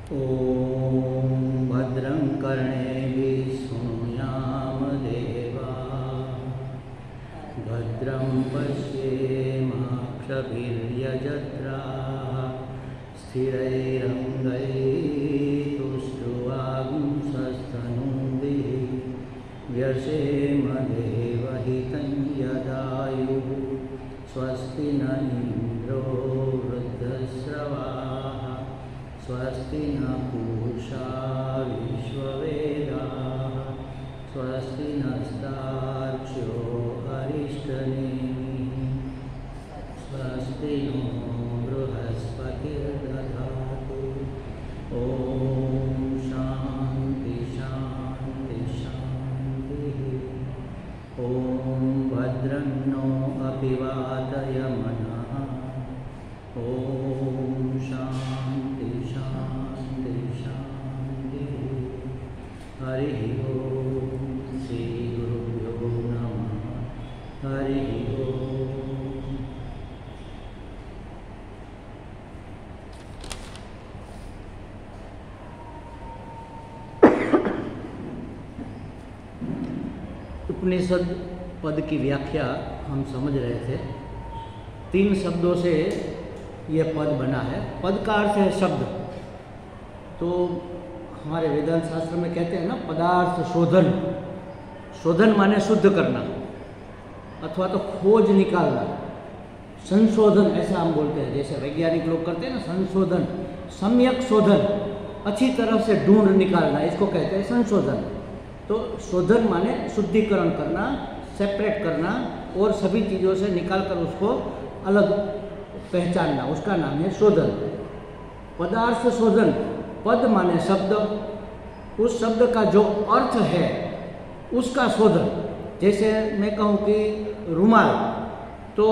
ॐ भद्रं कर्णेभिः शृणुयाम देवाः भद्रं पश्येमाक्षभिर्यजत्राः स्थिरैरङ्गैस्तुष्ट्वांसस्तनूभिः व्यशेम देवहितं यदायुः स्वस्ति न इन्द्रो वृद्धश्रवाः स्वस्ति न पूषा विश्ववेदाः स्वस्ति नस्तार्क्ष्यो अरिष्टनेमिः स्वस्ति नो बृहस्पतिर्दधातु। ॐ शान्ति शान्ति शान्तिः। ॐ भद्रं नो अपि वातयमनः। ॐ शान्ति शान्ति शान्तिः। हरिः ओम श्री गुरुभ्यो नमः। हरिः ओम। उपनिषद पद की व्याख्या हम समझ रहे थे। 3 शब्दों से यह पद बना है। पद का अर्थ है शब्द। तो हमारे वेदांत शास्त्र में कहते हैं ना, पदार्थ शोधन। शोधन माने शुद्ध करना अथवा तो खोज निकालना। संशोधन ऐसा हम बोलते हैं, जैसे वैज्ञानिक लोग करते हैं ना संशोधन, सम्यक शोधन, अच्छी तरह से ढूंढ निकालना, इसको कहते हैं संशोधन। तो शोधन माने शुद्धिकरण करना, सेपरेट करना और सभी चीज़ों से निकालकर उसको अलग पहचानना, उसका नाम है शोधन। पदार्थ शोधन, पद माने शब्द, उस शब्द का जो अर्थ है उसका शोधन। जैसे मैं कहूँ कि रुमाल, तो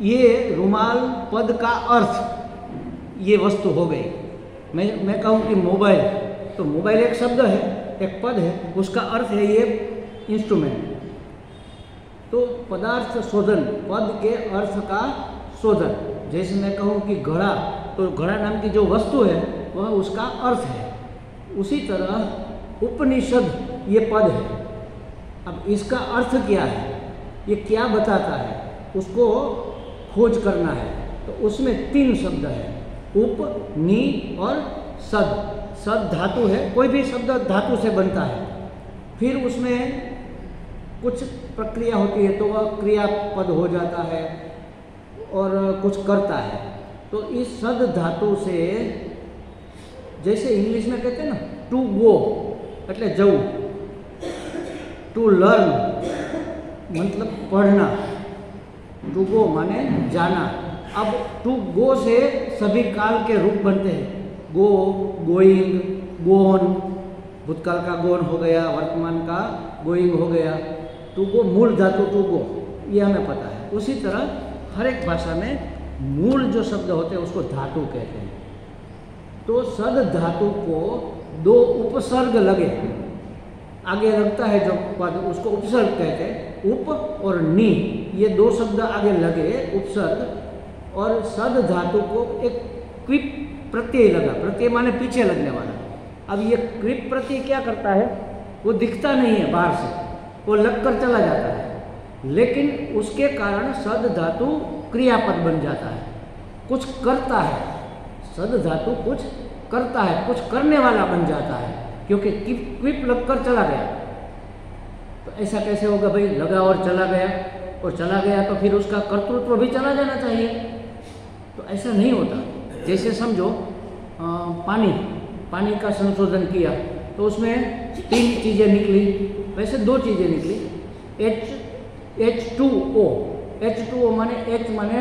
ये रुमाल पद का अर्थ ये वस्तु हो गई। मैं कहूँ कि मोबाइल, तो मोबाइल एक शब्द है, एक पद है, उसका अर्थ है ये इंस्ट्रूमेंट। तो पदार्थ शोधन, पद के अर्थ का शोधन। जैसे मैं कहूँ कि घड़ा, तो घड़ा नाम की जो वस्तु है वह उसका अर्थ है। उसी तरह उपनिषद ये पद है। अब इसका अर्थ क्या है, ये क्या बताता है, उसको खोज करना है। तो उसमें 3 शब्द है, उप, नि और सद। सद धातु है, कोई भी शब्द धातु से बनता है। फिर उसमें कुछ प्रक्रिया होती है तो वह क्रियापद हो जाता है और कुछ करता है। तो इस सद धातु से, जैसे इंग्लिश में कहते हैं ना टू गो એટલે જવું, टू लर्न मतलब पढ़ना, टू गो माने जाना। अब टू गो से सभी काल के रूप बनते हैं, गो, गोइंग, गोन, भूतकाल का गोन हो गया, वर्तमान का गोइंग हो गया। टू गो मूल धातु टू गो, ये हमें पता है। उसी तरह हर एक भाषा में मूल जो शब्द होते हैं उसको धातु कहते हैं। तो सद धातु को 2 उपसर्ग लगे, आगे लगता है जो पद, उसको उपसर्ग कहते हैं। उप और नि, ये 2 शब्द आगे लगे उपसर्ग, और सद धातु को एक क्विप प्रत्यय लगा। प्रत्यय माने पीछे लगने वाला। अब ये क्विप प्रत्यय क्या करता है, वो दिखता नहीं है बाहर से, वो लगकर चला जाता है, लेकिन उसके कारण सद धातु क्रियापद बन जाता है, कुछ करता है। सद धातु कुछ करता है, कुछ करने वाला बन जाता है, क्योंकि क्विप लगकर चला गया। तो ऐसा कैसे होगा भाई, लगा और चला गया, और चला गया तो फिर उसका कर्तृत्व भी चला जाना चाहिए। तो ऐसा नहीं होता। जैसे समझो पानी का संशोधन किया तो उसमें 3 चीज़ें निकली, वैसे 2 चीज़ें निकली। H2O, H2O माने H माने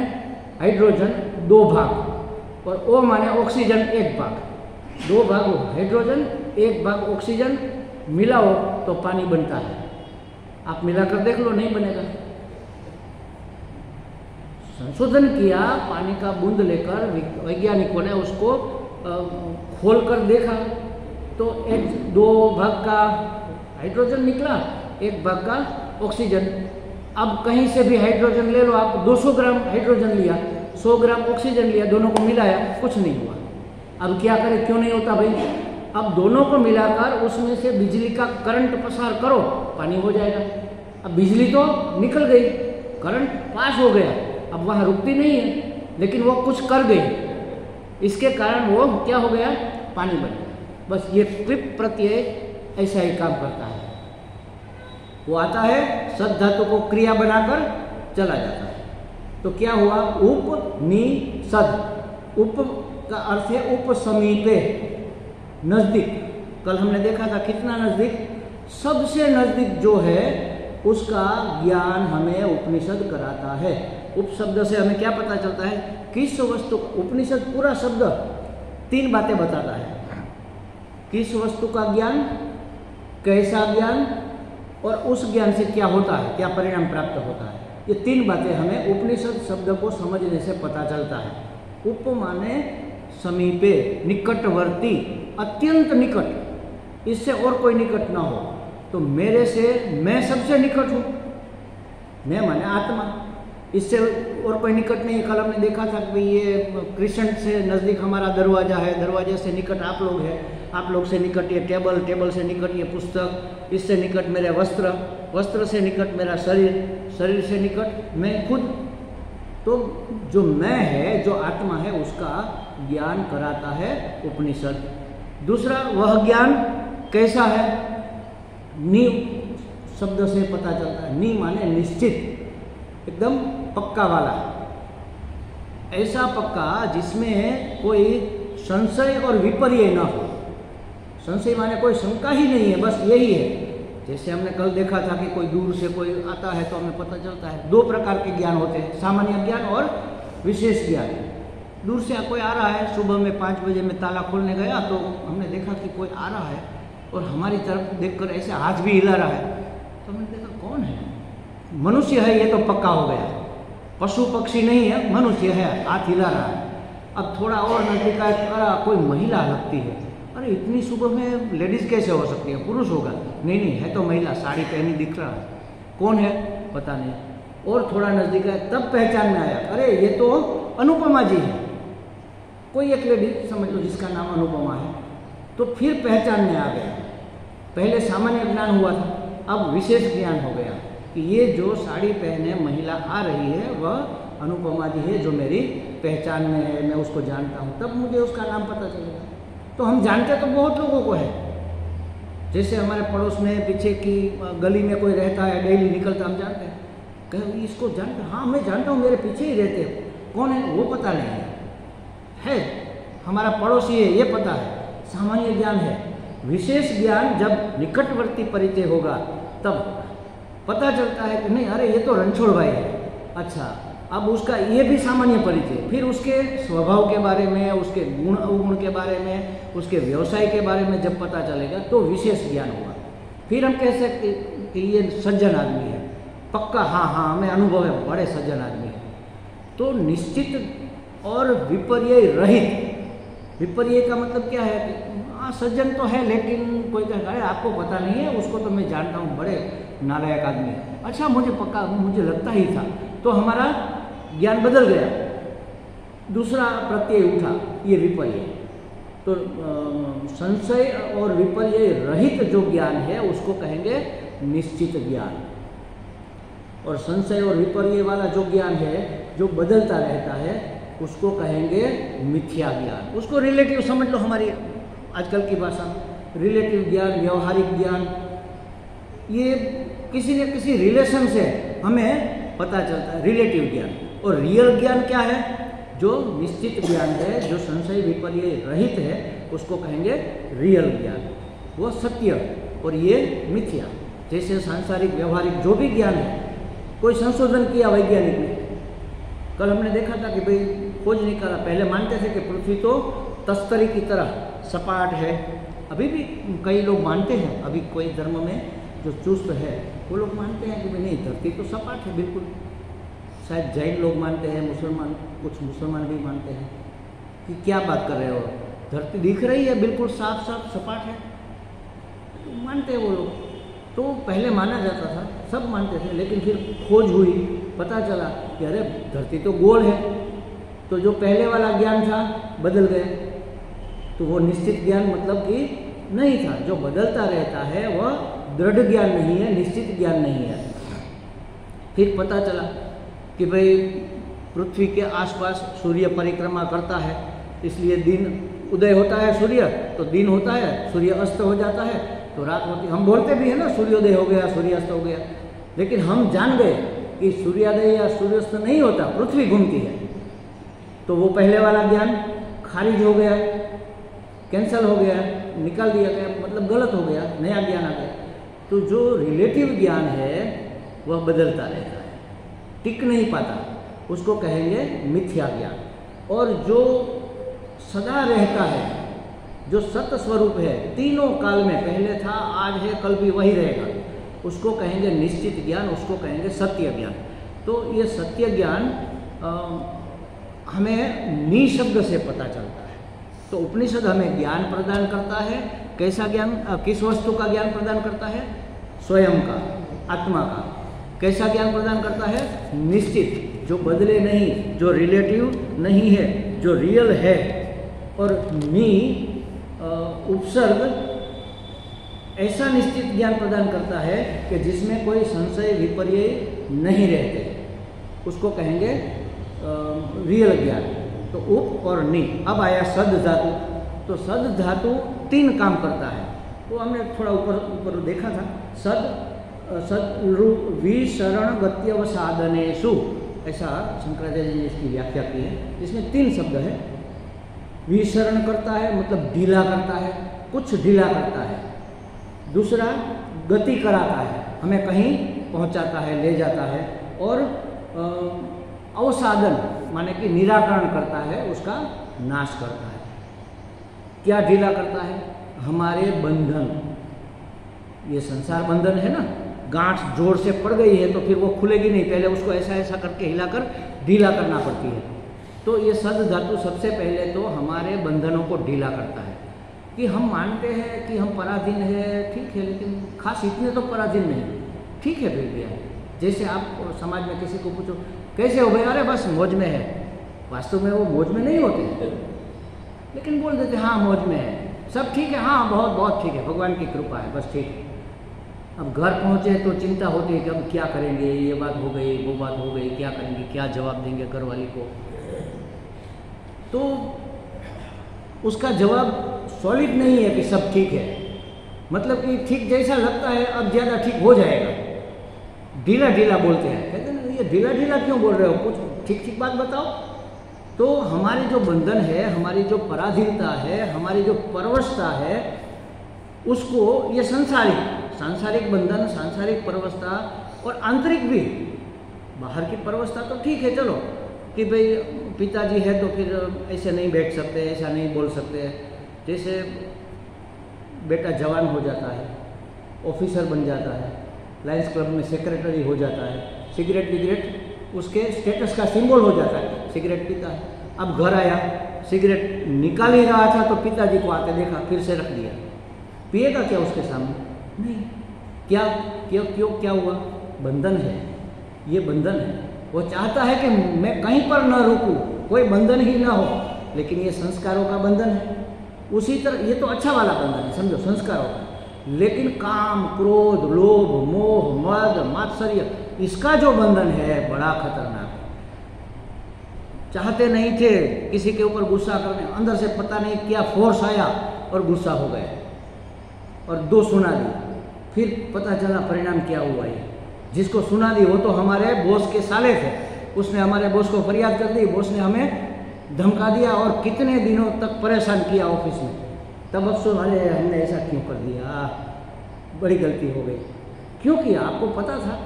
हाइड्रोजन 2 भाग, और O माने ऑक्सीजन 1 भाग। 2 भाग हाइड्रोजन 1 भाग ऑक्सीजन मिलाओ तो पानी बनता है। आप मिलाकर देख लो, नहीं बनेगा। संशोधन किया, पानी का बूंद लेकर वैज्ञानिकों ने उसको खोलकर देखा तो 2 भाग का हाइड्रोजन निकला, 1 भाग का ऑक्सीजन। अब कहीं से भी हाइड्रोजन ले लो आप, 200 ग्राम हाइड्रोजन लिया, 100 ग्राम ऑक्सीजन लिया, दोनों को मिलाया, कुछ नहीं हुआ। अब क्या करें, क्यों नहीं होता भाई? अब दोनों को मिलाकर उसमें से बिजली का करंट पसार करो, पानी हो जाएगा। अब बिजली तो निकल गई, करंट पास हो गया, अब वहाँ रुकती नहीं है, लेकिन वो कुछ कर गई, इसके कारण वो क्या हो गया? पानी बन गया। बस ये क्लिप प्रत्यय ऐसा ही काम करता है। वो आता है, सद धातु को क्रिया बनाकर चला जाता है। तो क्या हुआ? उप नि सद। उप का अर्थ है उप समीपे, नजदीक। कल हमने देखा था कितना नजदीक, सबसे नजदीक जो है उसका ज्ञान हमें उपनिषद कराता है। उप शब्द से हमें क्या पता चलता है? किस वस्तु, उपनिषद पूरा शब्द 3 बातें बताता है। किस वस्तु का ज्ञान, कैसा ज्ञान, और उस ज्ञान से क्या होता है, क्या परिणाम प्राप्त होता है। ये 3 बातें हमें उपनिषद शब्द को समझने से पता चलता है। उप माने समीपे, निकटवर्ती, अत्यंत निकट, इससे और कोई निकट ना हो। तो मेरे से मैं सबसे निकट हूँ, मैं माने आत्मा, इससे और कोई निकट नहीं है। कल हमने देखा था कि ये कृष्ण से नज़दीक हमारा दरवाज़ा है, दरवाजे से निकट आप लोग हैं, आप लोग से निकट ये टेबल, टेबल से निकट ये पुस्तक, इससे निकट मेरे वस्त्र, वस्त्र से निकट मेरा शरीर, शरीर से निकट मैं खुद। तो जो मैं है, जो आत्मा है, उसका ज्ञान कराता है उपनिषद। दूसरा, वह ज्ञान कैसा है? नि शब्द से पता चलता है। नि माने निश्चित, एकदम पक्का वाला, ऐसा पक्का जिसमें कोई संशय और विपर्य न हो। संशय माने कोई शंका ही नहीं है, बस यही है। जैसे हमने कल देखा था कि कोई दूर से कोई आता है तो हमें पता चलता है। 2 प्रकार के ज्ञान होते हैं, सामान्य ज्ञान और विशेष ज्ञान। दूर से कोई आ रहा है, सुबह में 5 बजे में ताला खोलने गया तो हमने देखा कि कोई आ रहा है और हमारी तरफ देखकर ऐसे हाथ भी हिला रहा है, तो हमने देखा कौन है? मनुष्य है, ये तो पक्का हो गया। पशु पक्षी नहीं है, मनुष्य है, हाथ हिला रहा है। अब थोड़ा और नजदीक आया, कोई महिला लगती है, अरे इतनी सुबह में लेडीज कैसे हो सकती है, पुरुष होगा? नहीं नहीं, है तो महिला, साड़ी पहनी दिख रहा है, कौन है पता नहीं। और थोड़ा नजदीक आया, तब पहचान में आया, अरे ये तो अनुपमा जी है। कोई एक लेडीज समझ लो जिसका नाम अनुपमा है। तो फिर पहचान में आ गया। पहले सामान्य ज्ञान हुआ था, अब विशेष ज्ञान हो गया कि ये जो साड़ी पहने महिला आ रही है वह अनुपमा जी है, जो मेरी पहचान में है, मैं उसको जानता हूँ। तब मुझे उसका नाम पता चलेगा। तो हम जानते तो बहुत लोगों को है। जैसे हमारे पड़ोस में पीछे की गली में कोई रहता है, डेली निकलता, हम जानते हैं, कहीं इसको जानते हैं? हाँ मैं जानता हूँ, मेरे पीछे ही रहते हैं। कौन है वो पता नहीं है, हमारा पड़ोसी है ये पता है, सामान्य ज्ञान है। विशेष ज्ञान जब निकटवर्ती परिचय होगा तब पता चलता है कि नहीं, अरे ये तो रणछोड़ भाई है। अच्छा, अब उसका ये भी सामान्य परिचय, फिर उसके स्वभाव के बारे में, उसके गुण अवगुण के बारे में, उसके व्यवसाय के बारे में जब पता चलेगा तो विशेष ज्ञान होगा। फिर हम कह सकते कि ये सज्जन आदमी है, पक्का, हाँ हाँ हमें अनुभव है, बड़े सज्जन आदमी है। तो निश्चित और विपर्य रहित। विपर्य का मतलब क्या है कि हाँ सज्जन तो है, लेकिन कोई कहेगा अरे आपको पता नहीं है, उसको तो मैं जानता हूँ, बड़े नालायक आदमी है। अच्छा, मुझे पक्का, मुझे लगता ही था, तो हमारा ज्ञान बदल गया, दूसरा प्रत्यय उठा, ये विपर्य। तो संशय और विपर्य रहित जो ज्ञान है उसको कहेंगे निश्चित ज्ञान। और संशय और विपर्य वाला जो ज्ञान है जो बदलता रहता है उसको कहेंगे मिथ्या ज्ञान। उसको रिलेटिव समझ लो, हमारी आजकल की भाषा, रिलेटिव ज्ञान, व्यवहारिक ज्ञान, ये किसी न किसी रिलेशन से हमें पता चलता है, रिलेटिव ज्ञान। और रियल ज्ञान क्या है? जो निश्चित ज्ञान है, जो संशय विपर्य रहित है, उसको कहेंगे रियल ज्ञान, वो सत्य, और ये मिथ्या। जैसे सांसारिक व्यवहारिक जो भी ज्ञान है, कोई संशोधन किया वैज्ञानिक ने, कल हमने देखा था कि भाई खोज निकाला, पहले मानते थे कि पृथ्वी तो तस्तरी की तरह सपाट है, अभी भी कई लोग मानते हैं, अभी कोई धर्म में जो चुस्त है वो लोग मानते हैं कि भाई नहीं, धरती तो सपाट है बिल्कुल। शायद जैन लोग मानते हैं, मुसलमान, कुछ मुसलमान भी मानते हैं कि क्या बात कर रहे हो, धरती दिख रही है बिल्कुल साफ साफ सपाट है, मानते हैं वो लोग। तो पहले माना जाता था, सब मानते थे, लेकिन फिर खोज हुई, पता चला कि अरे धरती तो गोल है। तो जो पहले वाला ज्ञान था बदल गए, तो वो निश्चित ज्ञान मतलब कि नहीं था। जो बदलता रहता है वह दृढ़ ज्ञान नहीं है, निश्चित ज्ञान नहीं है। फिर पता चला कि भाई पृथ्वी के आसपास सूर्य परिक्रमा करता है, इसलिए दिन उदय होता है सूर्य तो दिन होता है, सूर्य अस्त हो जाता है तो रात होती है। हम बोलते भी हैं ना सूर्योदय हो गया, सूर्यास्त हो गया, लेकिन हम जान गए कि सूर्योदय या सूर्यास्त नहीं होता, पृथ्वी घूमती है। तो वो पहले वाला ज्ञान खारिज हो गया, कैंसल हो गया, निकाल दिया गया, मतलब गलत हो गया, नया ज्ञान आ गया। तो जो रिलेटिव ज्ञान है वह बदलता रहता है, टिक नहीं पाता, उसको कहेंगे मिथ्या ज्ञान। और जो सदा रहता है, जो सत्य स्वरूप है, तीनों काल में, पहले था, आज है, कल भी वही रहेगा, उसको कहेंगे निश्चित ज्ञान, उसको कहेंगे सत्य ज्ञान। तो ये सत्य ज्ञान हमें नि शब्द से पता चलता है। तो उपनिषद हमें ज्ञान प्रदान करता है। कैसा ज्ञान? किस वस्तु का ज्ञान प्रदान करता है? स्वयं का, आत्मा का। कैसा ज्ञान प्रदान करता है? निश्चित, जो बदले नहीं, जो रिलेटिव नहीं है, जो रियल है। और मी उपसर्ग ऐसा निश्चित ज्ञान प्रदान करता है कि जिसमें कोई संशय विपर्य नहीं रहते, उसको कहेंगे रियल ज्ञान। तो उप और नि। अब आया सद धातु। तो सद धातु 3 काम करता है, वो हमने थोड़ा ऊपर देखा था। सद विसरण गत्यवसाधनेषु, ऐसा शंकराचार्य ने इसकी व्याख्या की है। इसमें 3 शब्द है। विसरण करता है मतलब ढीला करता है, कुछ ढीला करता है। दूसरा गति कराता है, हमें कहीं पहुंचाता है, ले जाता है। और अवसाधन माने कि निराकरण करता है, उसका नाश करता है। क्या ढीला करता है? हमारे बंधन, ये संसार बंधन है ना, गांठ जोर से पड़ गई है तो फिर वो खुलेगी नहीं, पहले उसको ऐसा ऐसा करके हिलाकर ढीला करना पड़ती है। तो ये सद धातु सबसे पहले तो हमारे बंधनों को ढीला करता है। कि हम मानते हैं कि हम पराधीन है, ठीक है, लेकिन खास इतने तो पराधीन नहीं, ठीक है। फिर भी जैसे आप समाज में किसी को पूछो कैसे हो भाई, अरे बस मौज में है, वास्तव में वो मौज में नहीं होते, लेकिन बोल देते हाँ मौज में है, सब ठीक है, हाँ बहुत बहुत ठीक है, भगवान की कृपा है, बस ठीक है। अब घर पहुँचे तो चिंता होती है कि अब क्या करेंगे, ये बात हो गई, वो बात हो गई, क्या करेंगे, क्या जवाब देंगे घरवाली को। तो उसका जवाब सॉलिड नहीं है कि सब ठीक है, मतलब कि ठीक जैसा लगता है अब ज़्यादा ठीक हो जाएगा, ढीला ढीला बोलते हैं। कहते हैं ये ढीला ढीला क्यों बोल रहे हो, कुछ ठीक ठीक बात बताओ। तो हमारी जो बंधन है, हमारी जो पराधीनता है, हमारी जो परवशता है, उसको ये सांसारिक बंधन, सांसारिक परवशता और आंतरिक भी, बाहर की परवशता तो ठीक है, चलो कि भाई पिताजी है तो फिर ऐसे नहीं बैठ सकते, ऐसा नहीं बोल सकते। जैसे बेटा जवान हो जाता है, ऑफिसर बन जाता है, लायंस क्लब में सेक्रेटरी हो जाता है, सिगरेट विगरेट उसके स्टेटस का सिंबल हो जाता है, सिगरेट पीता है। अब घर आया, सिगरेट निकाल ही रहा था तो पिताजी को आके देखा, फिर से रख दिया। पिएगा क्या उसके सामने? नहीं। क्या क्यों क्या हुआ? बंधन है, ये बंधन है। वो चाहता है कि मैं कहीं पर न रुकूं, कोई बंधन ही ना हो, लेकिन ये संस्कारों का बंधन है। उसी तरह ये तो अच्छा वाला बंधन है, समझो, संस्कारों का। लेकिन काम, क्रोध, लोभ, मोह, मद, मात्सर्य, इसका जो बंधन है बड़ा खतरनाक है। चाहते नहीं थे किसी के ऊपर गुस्सा करने, अंदर से पता नहीं क्या फोर्स आया और गुस्सा हो गए और 2 सुना दी, फिर पता चला परिणाम क्या हुआ। ये जिसको सुना दी वो तो हमारे बॉस के साले थे, उसने हमारे बॉस को फरियाद कर दी, बॉस ने हमें धमका दिया और कितने दिनों तक परेशान किया ऑफिस में। तब अफसोस, अरे हमने ऐसा क्यों कर दिया, बड़ी गलती हो गई। क्यों किया? आपको पता था,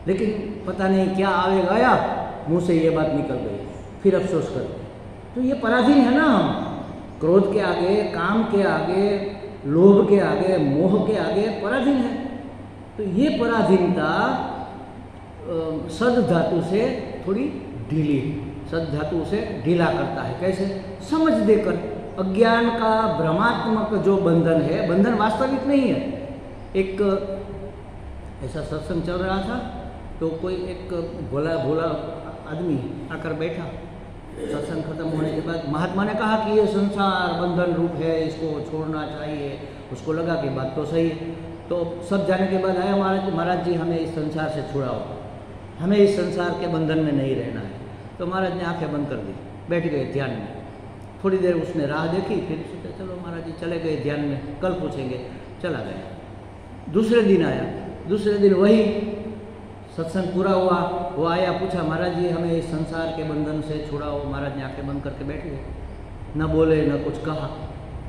लेकिन पता नहीं क्या आगे गया, मुंह से ये बात निकल गई, फिर अफसोस कर। तो ये पराधीन है ना, हम क्रोध के आगे, काम के आगे, लोभ के आगे, मोह के आगे पराधीन है। तो ये पराधीनता सद धातु से थोड़ी ढीली, सद धातु से ढीला करता है। कैसे? समझ देकर। अज्ञान का भ्रमात्मक जो बंधन है, बंधन वास्तविक नहीं है। एक ऐसा सत्संग चल रहा था तो कोई एक भोला भोला आदमी आकर बैठा, सत्संग खत्म होने के बाद महात्मा ने कहा कि ये संसार बंधन रूप है, इसको छोड़ना चाहिए। उसको लगा कि बात तो सही है। तो सब जाने के बाद आया महाराज जी हमें इस संसार से छुड़ाओ, हमें इस संसार के बंधन में नहीं रहना है। तो महाराज ने आंखें बंद कर दी, बैठ गए ध्यान में। थोड़ी देर उसने राह देखी, फिर सोचा चलो महाराज जी चले गए ध्यान में, कल पूछेंगे। चला गया। दूसरे दिन आया, दूसरे दिन वही सत्संग पूरा हुआ। वो आया, पूछा महाराज जी हमें इस संसार के बंधन से छुड़ाओ। महाराज ने आंखें बंद करके बैठ गए, न बोले न कुछ कहा।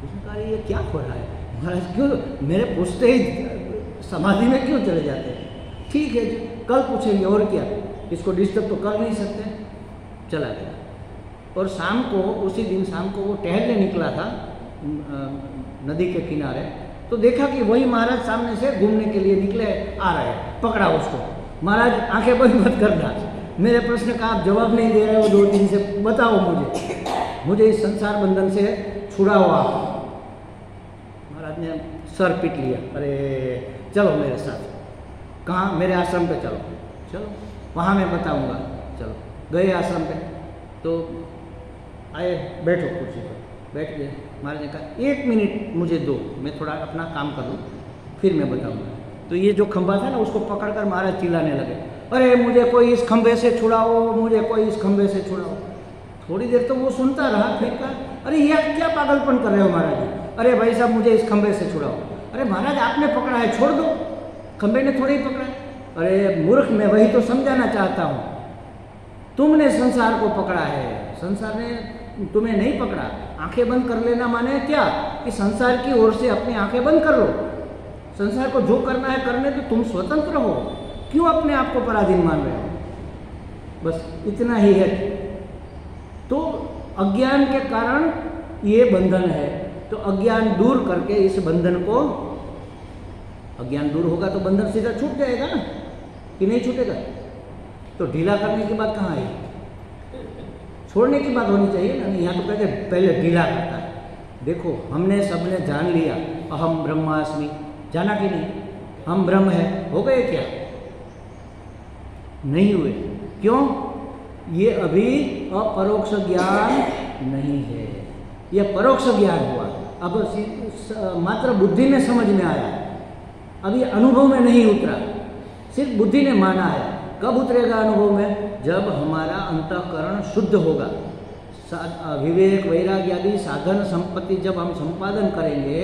उसने कहा ये क्या हो रहा है महाराज, क्यों मेरे पूछते ही समाधि में क्यों चले जाते हैं? ठीक है जी कल पूछेंगे, और क्या, इसको डिस्टर्ब तो कर नहीं सकते। चला गया। और शाम को, उसी दिन शाम को वो टहलने निकला था नदी के किनारे, तो देखा कि वही महाराज सामने से घूमने के लिए निकले आ रहे हैं। पकड़ा उसको, महाराज आंखें बंद मत करना, मेरे प्रश्न का आप जवाब नहीं दे रहे हो 2 दिन से, बताओ मुझे इस संसार बंधन से छुड़ाओ आप। महाराज ने सर पीट लिया, अरे चलो मेरे साथ। कहाँ? मेरे आश्रम पे चलो। चलो वहाँ मैं बताऊँगा। चलो गए आश्रम पे, तो आए, बैठो कुर्सी पर, बैठ गए। महाराज ने कहा 1 मिनट मुझे दो, मैं थोड़ा अपना काम कर लूँ, फिर मैं बताऊँगा। तो ये जो खंभा था ना, उसको पकड़कर महाराज चिल्लाने लगे, अरे मुझे कोई इस खंभे से छुड़ाओ, मुझे कोई इस खंभे से छुड़ाओ। थोड़ी देर तो वो सुनता रहा, फिर कहा अरे ये क्या पागलपन कर रहे हो महाराज जी, अरे भाई साहब मुझे इस खंभे से छुड़ाओ। अरे महाराज आपने पकड़ा है, छोड़ दो, खंभे ने थोड़ी ही पकड़ा है। अरे मूर्ख, मैं वही तो समझाना चाहता हूँ, तुमने संसार को पकड़ा है, संसार ने तुम्हें नहीं पकड़ा। आंखें बंद कर लेना माने क्या कि संसार की ओर से अपनी आंखें बंद कर लो, संसार को जो करना है करने दो, तुम स्वतंत्र हो, क्यों अपने आप को पराधीन मान रहे हो? बस इतना ही है। तो अज्ञान के कारण ये बंधन है, तो अज्ञान दूर करके इस बंधन को, अज्ञान दूर होगा तो बंधन सीधा छूट जाएगा ना, कि नहीं छूटेगा? तो ढीला करने की बात कहाँ आई? छोड़ने की बात होनी चाहिए ना। यहाँ तो कहते पहले ढीला करता है। देखो हमने सबने जान लिया अहम ब्रह्मास्मि, जाना कि नहीं? हम ब्रह्म है, हो गए क्या? नहीं हुए। क्यों? ये अभी अपरोक्ष ज्ञान नहीं है, यह परोक्ष ज्ञान हुआ। अब मात्र बुद्धि में समझ में आया, अभी अनुभव में नहीं उतरा, सिर्फ बुद्धि ने माना है। कब उतरेगा अनुभव में? जब हमारा अंतःकरण शुद्ध होगा। विवेक वैराग्य आदि साधन संपत्ति जब हम संपादन करेंगे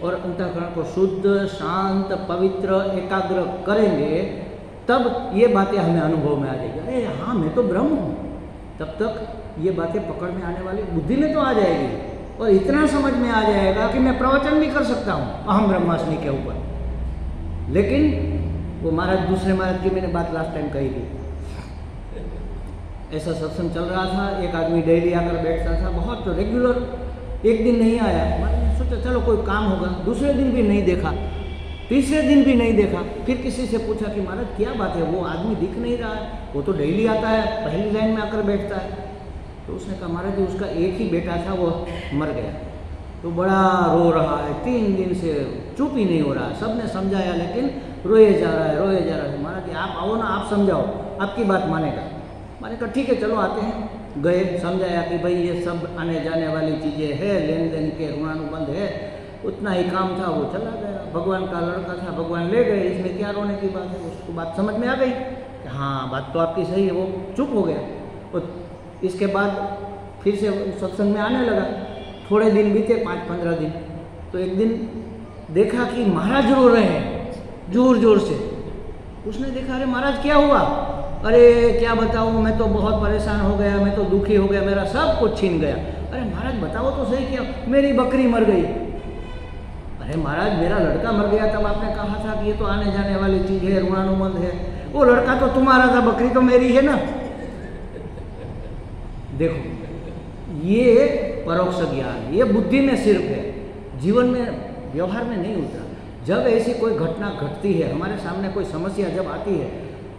और अंतःकरण को शुद्ध शांत पवित्र एकाग्र करेंगे, तब ये बातें हमें अनुभव में आ जाएगी। अरे हाँ मैं तो ब्रह्म हूँ। तब तक ये बातें पकड़ में आने वाली बुद्धि में तो आ जाएगी, और इतना समझ में आ जाएगा कि मैं प्रवचन भी कर सकता हूँ अहम ब्रह्मास्मि के ऊपर। लेकिन वो महाराज, दूसरे महाराज की मैंने बात लास्ट टाइम कही थी, ऐसा सत्संग चल रहा था, एक आदमी डेली आकर बैठता था, बहुत तो रेगुलर। एक दिन नहीं आया, मैंने सोचा चलो कोई काम होगा। दूसरे दिन भी नहीं देखा, तीसरे दिन भी नहीं देखा। फिर किसी से पूछा कि महाराज क्या बात है, वो आदमी दिख नहीं रहा है, वो तो डेली आता है, पहली लाइन में आकर बैठता है। तो उसने कहा महाराज जी उसका एक ही बेटा था, वो मर गया, तो बड़ा रो रहा है, 3 दिन से चुप ही नहीं हो रहा है। सबने समझाया लेकिन रोए जा रहा है, रोए जा रहा है। महाराज जी आप आओ ना, आप समझाओ, आपकी बात मानेगा। मैंने कहा ठीक है चलो आते हैं। गए, समझाया कि भाई ये सब आने जाने वाली चीज़ें हैं, लेन देन के ऋणानुबंध है, उतना ही काम था, वो चला गया। भगवान का लड़का था, भगवान ले गए, इसमें क्या रोने की बात है? उसको बात समझ में आ गई कि हाँ बात तो आपकी सही है। वो चुप हो गया। और इसके बाद फिर से सत्संग में आने लगा। थोड़े दिन बीते, 5-15 दिन, तो एक दिन देखा कि महाराज रो रहे हैं जोर जोर से। उसने देखा अरे महाराज क्या हुआ? अरे क्या बताऊँ, मैं तो बहुत परेशान हो गया, मैं तो दुखी हो गया, मेरा सब कुछ छीन गया। अरे महाराज बताओ तो सही, क्या? मेरी बकरी मर गई। अरे महाराज मेरा लड़का मर गया, तब आपने कहा था कि ये तो आने जाने वाली चीज़ है, ऋणानुबंध है। वो लड़का तो तुम्हारा था, बकरी तो मेरी है ना। देखो ये परोक्ष ज्ञान, ये बुद्धि में सिर्फ है, जीवन में व्यवहार में नहीं उतरा। जब ऐसी कोई घटना घटती है, हमारे सामने कोई समस्या जब आती है,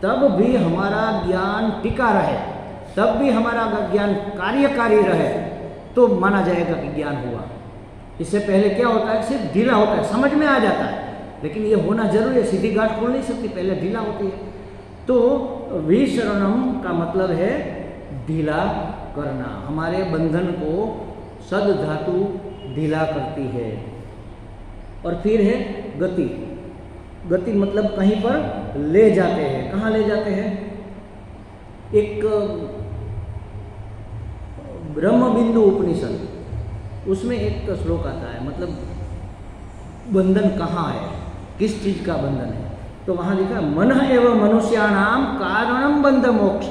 तब भी हमारा ज्ञान टिका रहे, तब भी हमारा ज्ञान कार्यकारी रहे, तो माना जाएगा कि ज्ञान हुआ। इससे पहले क्या होता है? सिर्फ ढीला होता है, समझ में आ जाता है, लेकिन ये होना जरूरी है। सीधी गांठ खोल नहीं सकती, पहले ढीला होती है। तो विशरणम का मतलब है ढीला करना, हमारे बंधन को सद धातु ढीला करती है। और फिर है गति। गति मतलब कहीं पर ले जाते हैं। कहाँ ले जाते हैं? एक ब्रह्म बिंदु उपनिषद, उसमें एक श्लोक आता है, मतलब बंधन कहाँ है, किस चीज का बंधन है। तो वहां लिखा मन एवं मनुष्याणाम कारणम बंध मोक्ष।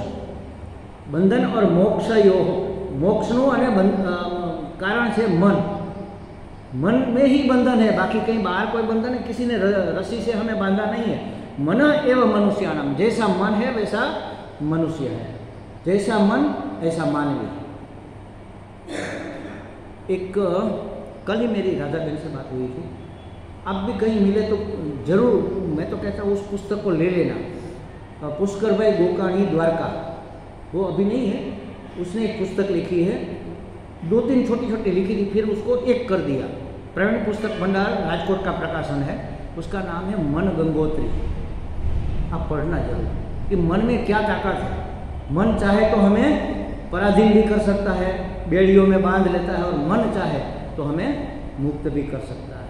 बंधन और मोक्ष यो, मोक्षनु अने कारण से मन में ही बंधन है, बाकी कहीं बाहर कोई बंधन है, किसी ने रस्सी से हमें बांधा नहीं है। मन एवं मनुष्याणाम, जैसा मन है वैसा मनुष्य है, जैसा मन ऐसा मानवी। एक कल ही मेरी राधा बहन से बात हुई थी, आप भी कहीं मिले तो जरूर, मैं तो कहता हूँ उस पुस्तक को ले लेना। पुष्कर भाई गोकाणी द्वारका, वो अभी नहीं है, उसने एक पुस्तक लिखी है, 2-3 छोटी छोटी लिखी थी, फिर उसको एक कर दिया। प्रवीण पुस्तक भंडार राजकोट का प्रकाशन है, उसका नाम है मन गंगोत्री। आप पढ़ना जरूर कि मन में क्या ताकत है। मन चाहे तो हमें पराधीन भी कर सकता है, बेड़ियों में बांध लेता है, और मन चाहे तो हमें मुक्त भी कर सकता है।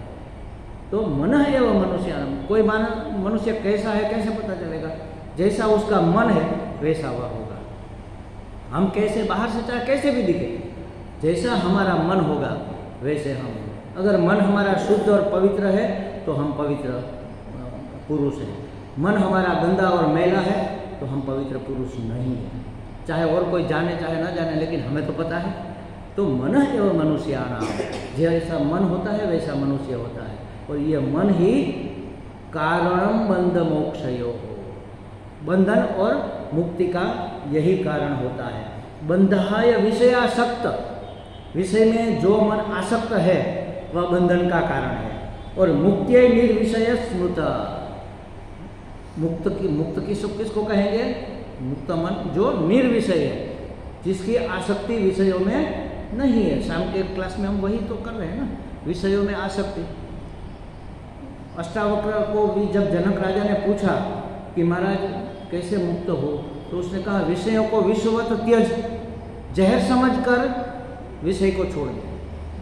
तो मन है वह मनुष्य, कोई मनुष्य कैसा है कैसे पता चलेगा? जैसा उसका मन है वैसा वह होगा। हम कैसे बाहर से चाहे कैसे भी दिखे, जैसा हमारा मन होगा वैसे हम होंगे। अगर मन हमारा शुद्ध और पवित्र है तो हम पवित्र पुरुष हैं। मन हमारा गंदा और मैला है तो हम पवित्र पुरुष नहीं हैं। चाहे और कोई जाने चाहे ना जाने, लेकिन हमें तो पता है। तो मन एवं मनुष्याणाम, जैसा मन होता है वैसा मनुष्य होता है। और ये मन ही कारणम बंध मोक्षयो, बंधन और मुक्ति का यही कारण होता है। बंधाय विषयासक्त, विषय में जो मन आसक्त है वह बंधन का कारण है। और मुक्त्यै निर्विषय स्मृत, मुक्त की सुख किसको कहेंगे? मुक्त मन जो निर्विषय है, जिसकी आसक्ति विषयों में नहीं है। शाम के क्लास में हम वही तो कर रहे हैं ना, विषयों में आसक्ति। अष्टावक्र को भी जब जनक राजा ने पूछा कि महाराज कैसे मुक्त हो, तो उसने कहा विषयों को विश्ववत त्यज, जहर समझकर विषय को छोड़ दे,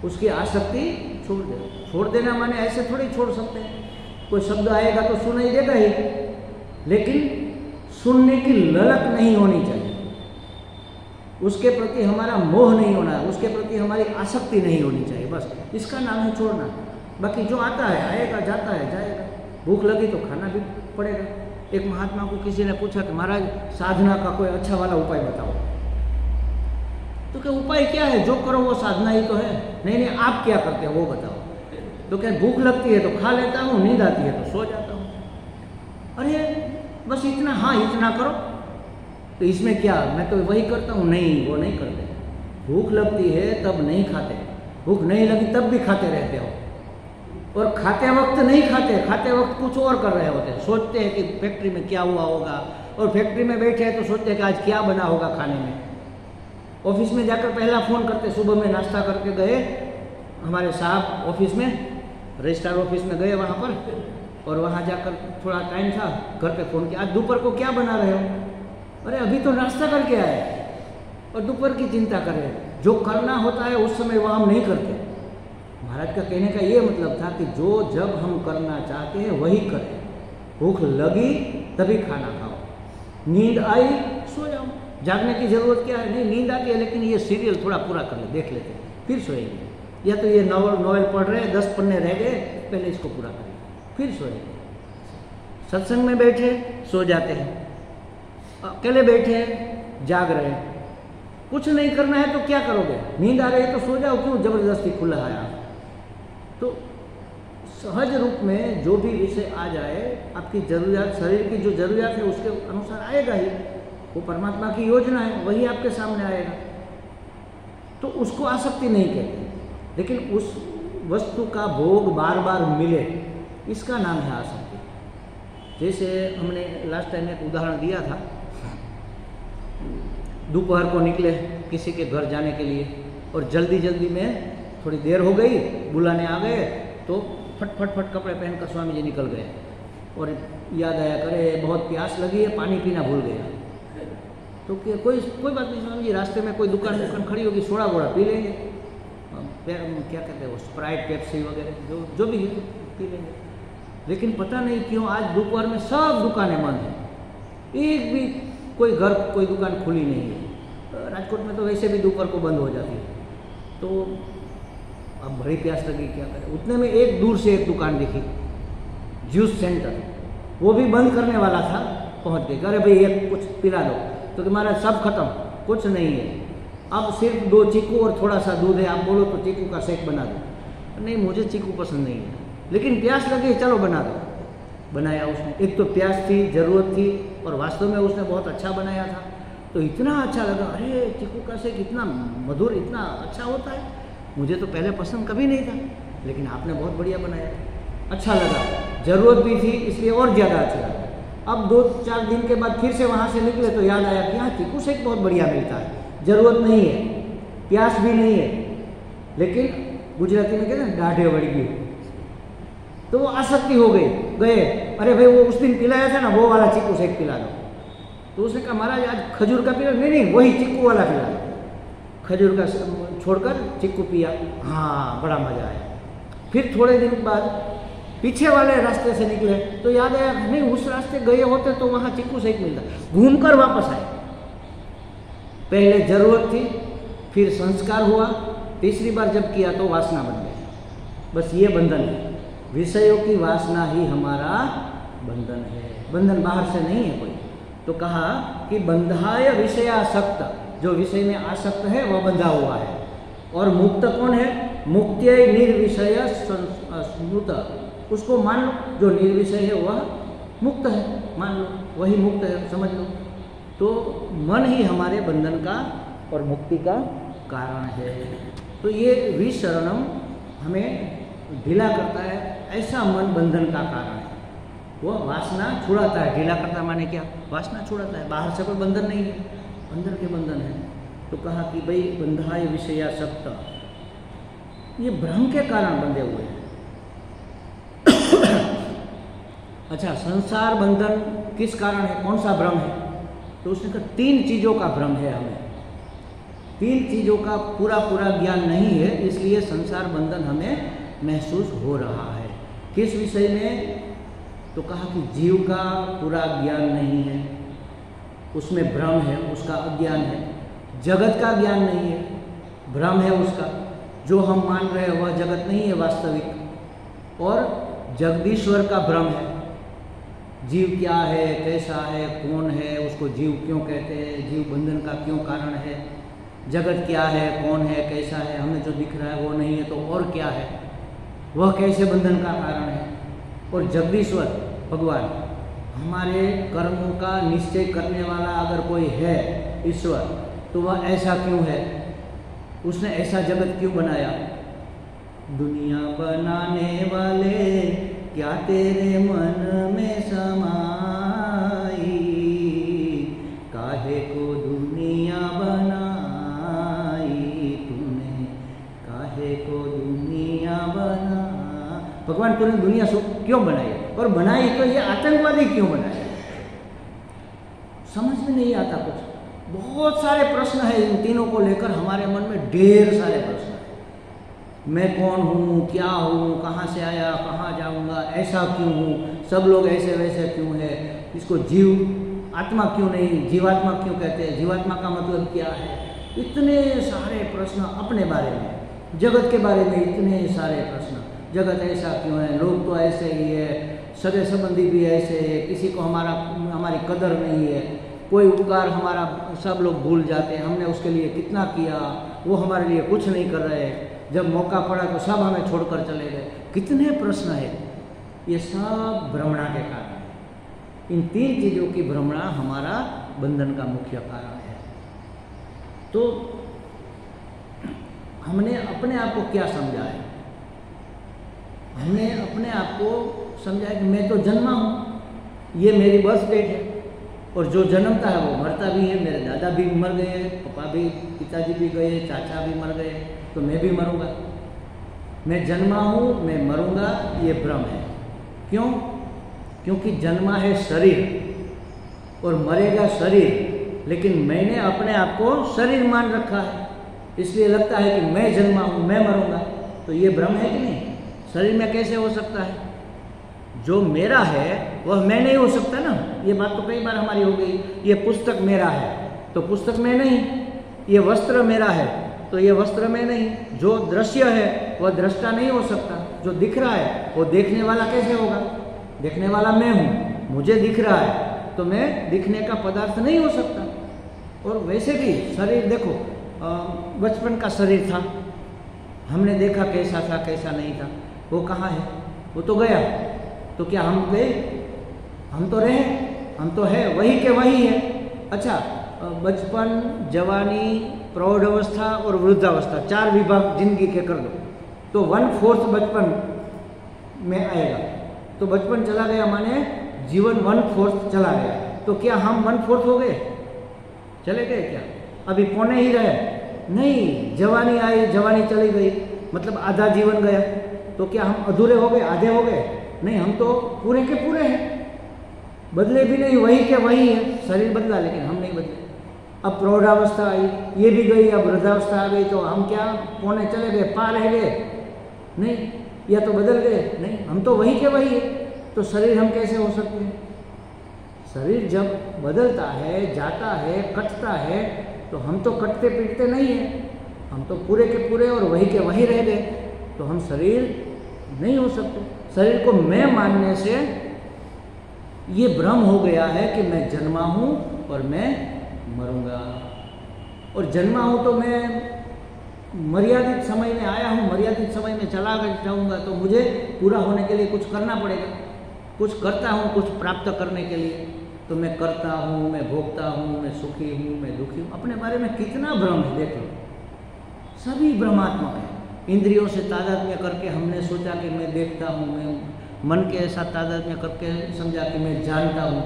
उसकी आसक्ति छोड़ दे। छोड़ देना माने ऐसे थोड़ी छोड़ सकते हैं, कोई शब्द आएगा तो सुनाई देगा ही, लेकिन सुनने की ललक नहीं होनी चाहिए, उसके प्रति हमारा मोह नहीं होना, उसके प्रति हमारी आसक्ति नहीं होनी चाहिए। बस इसका नाम है छोड़ना। बाकी जो आता है आएगा, जाता है जाएगा। भूख लगी तो खाना भी पड़ेगा। एक महात्मा को किसी ने पूछा कि महाराज साधना का कोई अच्छा वाला उपाय बताओ, तो क्या उपाय क्या है? जो करो वो साधना ही तो है। नहीं आप क्या करते हो वो बताओ। तो क्या भूख लगती है तो खा लेता हूँ, नींद आती है तो सो जाता हूँ। अरे बस इतना, हाँ इतना करो, तो इसमें क्या, मैं तो वही करता हूँ। नहीं, वो नहीं करते। भूख लगती है तब नहीं खाते, भूख नहीं लगी तब भी खाते रहते हो, और खाते वक्त नहीं खाते, खाते वक्त कुछ और कर रहे होते हैं। सोचते हैं कि फैक्ट्री में क्या हुआ होगा, और फैक्ट्री में बैठे हैं तो सोचते हैं कि आज क्या बना होगा खाने में। ऑफिस में जाकर पहला फ़ोन करते, सुबह में नाश्ता करके गए हमारे साहब ऑफिस में, रजिस्ट्रार ऑफिस में गए वहाँ पर, और वहाँ जाकर थोड़ा टाइम था, घर पे फ़ोन किया, आज दोपहर को क्या बना रहे हो? अरे अभी तो नाश्ता करके आए, और दोपहर की चिंता कर रहे हैं। जो करना होता है उस समय वह हम नहीं करते। महाराज का कहने का ये मतलब था कि जो जब हम करना चाहते हैं वही करें। भूख लगी तभी खाना खाओ, नींद आई सो जाओ। जागने की ज़रूरत क्या है? नहीं, नींद आती है, लेकिन ये सीरियल थोड़ा पूरा कर ले, देख लेते हैं, फिर सोएंगे। या तो ये नॉवल पढ़ रहे हैं, 10 पन्ने रह गए, पहले इसको पूरा करें, फिर सोएंगे। सत्संग में बैठे सो जाते हैं, अकेले बैठे जाग रहे हैं। कुछ नहीं करना है तो क्या करोगे? नींद आ रही है तो सो जाओ, क्यों जबरदस्ती खुला है आप? तो सहज रूप में जो भी विषय आ जाए, आपकी जरूरियात, शरीर की जो जरूरियात है उसके अनुसार आएगा ही। वो परमात्मा की योजना है, वही आपके सामने आएगा। तो उसको आसक्ति नहीं कहते, लेकिन उस वस्तु का भोग बार बार मिले, इसका नाम है आसक्ति। जैसे हमने लास्ट टाइम एक उदाहरण दिया था, दोपहर को निकले किसी के घर जाने के लिए, और जल्दी जल्दी में थोड़ी देर हो गई, बुलाने आ गए, तो फट फट फट कपड़े पहनकर स्वामी जी निकल गए, और याद आया करे बहुत प्यास लगी है, पानी पीना भूल गया। तो कोई बात नहीं स्वामी जी, रास्ते में कोई दुकान खड़ी होगी, सोडा वोड़ा पी लेंगे, क्या कहते हैं वो, स्प्राइट, पेप्सी वगैरह जो भी है पी लेंगे। लेकिन पता नहीं क्यों आज दोपहर में सब दुकानें बंद हैं, एक भी कोई दुकान खुली नहीं है। राजकोट में तो वैसे भी दोपहर को बंद हो जाती है, तो अब बड़ी प्यास लगी, क्या करें। उतने में एक दूर से एक दुकान दिखी, जूस सेंटर, वो भी बंद करने वाला था, पहुंच गए, अरे भाई एक कुछ पिला दो, तो कि महाराज सब खत्म, कुछ नहीं है, अब सिर्फ 2 चीकू और थोड़ा सा दूध है, आप बोलो तो चीकू का शेक बना दो। नहीं, मुझे चीकू पसंद नहीं है, लेकिन प्यास लगी, चलो बना दो। बनाया उसने, एक तो प्यास थी, ज़रूरत थी, और वास्तव में उसने बहुत अच्छा बनाया था, तो इतना अच्छा लगा, अरे चीकू का शेक इतना मधुर, इतना अच्छा होता है, मुझे तो पहले पसंद कभी नहीं था, लेकिन आपने बहुत बढ़िया बनाया, अच्छा लगा, ज़रूरत भी थी, इसलिए और ज़्यादा अच्छा लगा। अब 2-4 दिन के बाद फिर से वहाँ से निकले तो याद आया कि हाँ, चीकू शेक बहुत बढ़िया मिलता है, ज़रूरत नहीं है, प्यास भी नहीं है, लेकिन गुजराती में कहते हैं डाढ़े वड़ी गई, तो वो आसक्ति हो गई, गए, अरे भाई वो उस दिन पिलाया था ना, वो वाला चीकू शेक पिला दो। तो उसने कहा महाराज आज खजूर का पिला, नहीं वही चीकू वाला पिला दो। खजूर का छोड़कर चीकू पिया, हाँ बड़ा मज़ा आया। फिर थोड़े दिन बाद पीछे वाले रास्ते से निकले तो याद आया, नहीं उस रास्ते गए होते तो वहाँ चीकू शेक मिलता, घूमकर वापस आए। पहले ज़रूरत थी, फिर संस्कार हुआ, तीसरी बार जब किया तो वासना बन गई। बस ये बंधन है, विषयों की वासना ही हमारा बंधन है, बंधन बाहर से नहीं है कोई। तो कहा कि बंधाय विषयासक्त, जो विषय में आसक्त है वह बंधा हुआ है। और मुक्त कौन है? मुक्त्यै निर्विषय स्मृत, उसको मान लो, जो निर्विषय है वह मुक्त है, मान लो वही मुक्त है, समझ लो। तो मन ही हमारे बंधन का और मुक्ति का कारण है। तो ये विशरणम हमें ढीला करता है, ऐसा मन बंधन का कारण है। वह वासना छुड़ाता है, ढीला करता माने क्या? वासना छुड़ाता है, बाहर से कोई बंधन नहीं है, अंदर के बंधन है। तो कहा कि भाई बंधाय विषयासक्त, ये भ्रम के कारण बंधे हुए हैं। अच्छा, संसार बंधन किस कारण है, कौन सा भ्रम है? तो उसने कहा 3 चीज़ों का भ्रम है हमें, 3 चीज़ों का पूरा ज्ञान नहीं है, इसलिए संसार बंधन हमें महसूस हो रहा है। किस विषय में? तो कहा कि जीव का पूरा ज्ञान नहीं है, उसमें भ्रम है, उसका अज्ञान है। जगत का ज्ञान नहीं है, भ्रम है उसका, जो हम मान रहे हैं वह जगत नहीं है वास्तविक। और जगदीश्वर का भ्रम है, जीव क्या है, कैसा है, कौन है, उसको जीव क्यों कहते हैं, जीव बंधन का क्यों कारण है, जगत क्या है, कौन है, कैसा है, हमें जो दिख रहा है वो नहीं है तो और क्या है, वह कैसे बंधन का कारण है। और जगदीश्वर भगवान, हमारे कर्मों का निश्चय करने वाला अगर कोई है ईश्वर, तो वह ऐसा क्यों है, उसने ऐसा जगत क्यों बनाया। दुनिया बनाने वाले क्या तेरे मन में समाई, काहे को दुनिया बनाई तूने, काहे को दुनिया बना। भगवान तूने दुनिया क्यों बनाई, और बनाई तो ये आतंकवादी क्यों बनाए, समझ में नहीं आता कुछ। बहुत सारे प्रश्न हैं इन तीनों को लेकर, हमारे मन में ढेर सारे प्रश्न हैं। मैं कौन हूँ, क्या हूँ, कहाँ से आया, कहाँ जाऊँगा, ऐसा क्यों हूँ, सब लोग ऐसे वैसे क्यों है, इसको जीव आत्मा क्यों नहीं, जीवात्मा क्यों कहते हैं, जीवात्मा का मतलब क्या है। इतने सारे प्रश्न अपने बारे में, जगत के बारे में इतने सारे प्रश्न। जगत ऐसा क्यों है, लोग तो ऐसे ही है, सगे संबंधी भी ऐसे है, किसी को हमारी कदर नहीं है, कोई उपकार हमारा सब लोग भूल जाते हैं, हमने उसके लिए कितना किया, वो हमारे लिए कुछ नहीं कर रहे, जब मौका पड़ा तो सब हमें छोड़कर चले गए। कितने प्रश्न है, ये सब भ्रमणा के कारण है। इन 3 चीज़ों की भ्रमणा हमारा बंधन का मुख्य कारण है। तो हमने अपने आप को क्या समझा है, हमने अपने आप को समझा है कि मैं तो जन्मा हूँ, ये मेरी बर्थ डेट है, और जो जन्मता है वो मरता भी है। मेरे दादा भी मर गए, पापा भी, पिताजी भी गए, चाचा भी मर गए, तो मैं भी मरूंगा। मैं जन्मा हूँ, मैं मरूंगा, ये भ्रम है। क्यों? क्योंकि जन्मा है शरीर और मरेगा शरीर, लेकिन मैंने अपने आप को शरीर मान रखा है, इसलिए लगता है कि मैं जन्मा हूँ, मैं मरूंगा। तो ये भ्रम है कि नहीं? शरीर में कैसे हो सकता है? जो मेरा है वह मैं नहीं हो सकता ना। ये बात तो कई बार हमारी हो गई। ये पुस्तक मेरा है तो पुस्तक में नहीं, ये वस्त्र मेरा है तो ये वस्त्र में नहीं, जो दृश्य है वह दृष्टा नहीं हो सकता, जो दिख रहा है वो देखने वाला कैसे होगा? देखने वाला मैं हूँ, मुझे दिख रहा है तो मैं दिखने का पदार्थ नहीं हो सकता। और वैसे भी शरीर देखो, बचपन का शरीर था, हमने देखा कैसा था कैसा नहीं था, वो कहाँ है? वो तो गया। तो क्या हम गए? हम तो रहे, हम तो है, वही के वही है। अच्छा, बचपन, जवानी, प्रौढ़ अवस्था और वृद्धावस्था, 4 विभाग जिंदगी के कर दो तो 1/4 बचपन में आएगा। तो बचपन चला गया माने जीवन 1/4 चला गया। तो क्या हम 1/4 हो गए? चले गए क्या? अभी पौने ही रहे? नहीं, जवानी आई, जवानी चली गई, मतलब आधा जीवन गया। तो क्या हम अधूरे हो गए, आधे हो गए? नहीं, हम तो पूरे के पूरे हैं, बदले भी नहीं, वही के वही है। शरीर बदला लेकिन हम नहीं बदले। अब प्रौढ़ावस्था आई, ये भी गई, अब वृद्धावस्था आ गई, तो हम क्या पौने चले गए, पार रह गए? नहीं, या तो बदल गए? नहीं, हम तो वही के वही है। तो शरीर हम कैसे हो सकते हैं? शरीर जब बदलता है, जाता है, कटता है, तो हम तो कटते पीटते नहीं हैं, हम तो पूरे के पूरे और वही के वही रह गए। तो हम शरीर नहीं हो सकते। शरीर को मैं मानने से ये भ्रम हो गया है कि मैं जन्मा हूँ और मैं मरूंगा। और जन्मा हूँ तो मैं मर्यादित समय में आया हूँ, मर्यादित समय में चला जाऊँगा, तो मुझे पूरा होने के लिए कुछ करना पड़ेगा। कुछ करता हूँ कुछ प्राप्त करने के लिए, तो मैं करता हूँ, मैं भोगता हूँ, मैं सुखी हूँ, मैं दुखी हूँ। अपने बारे में कितना भ्रम है, देख लो। सभी भ्रमात्मक है। इंद्रियों से तादात्म्य करके हमने सोचा कि मैं देखता हूँ, मैं मन के साथ तादात्म्य करके समझा कि मैं जानता हूँ,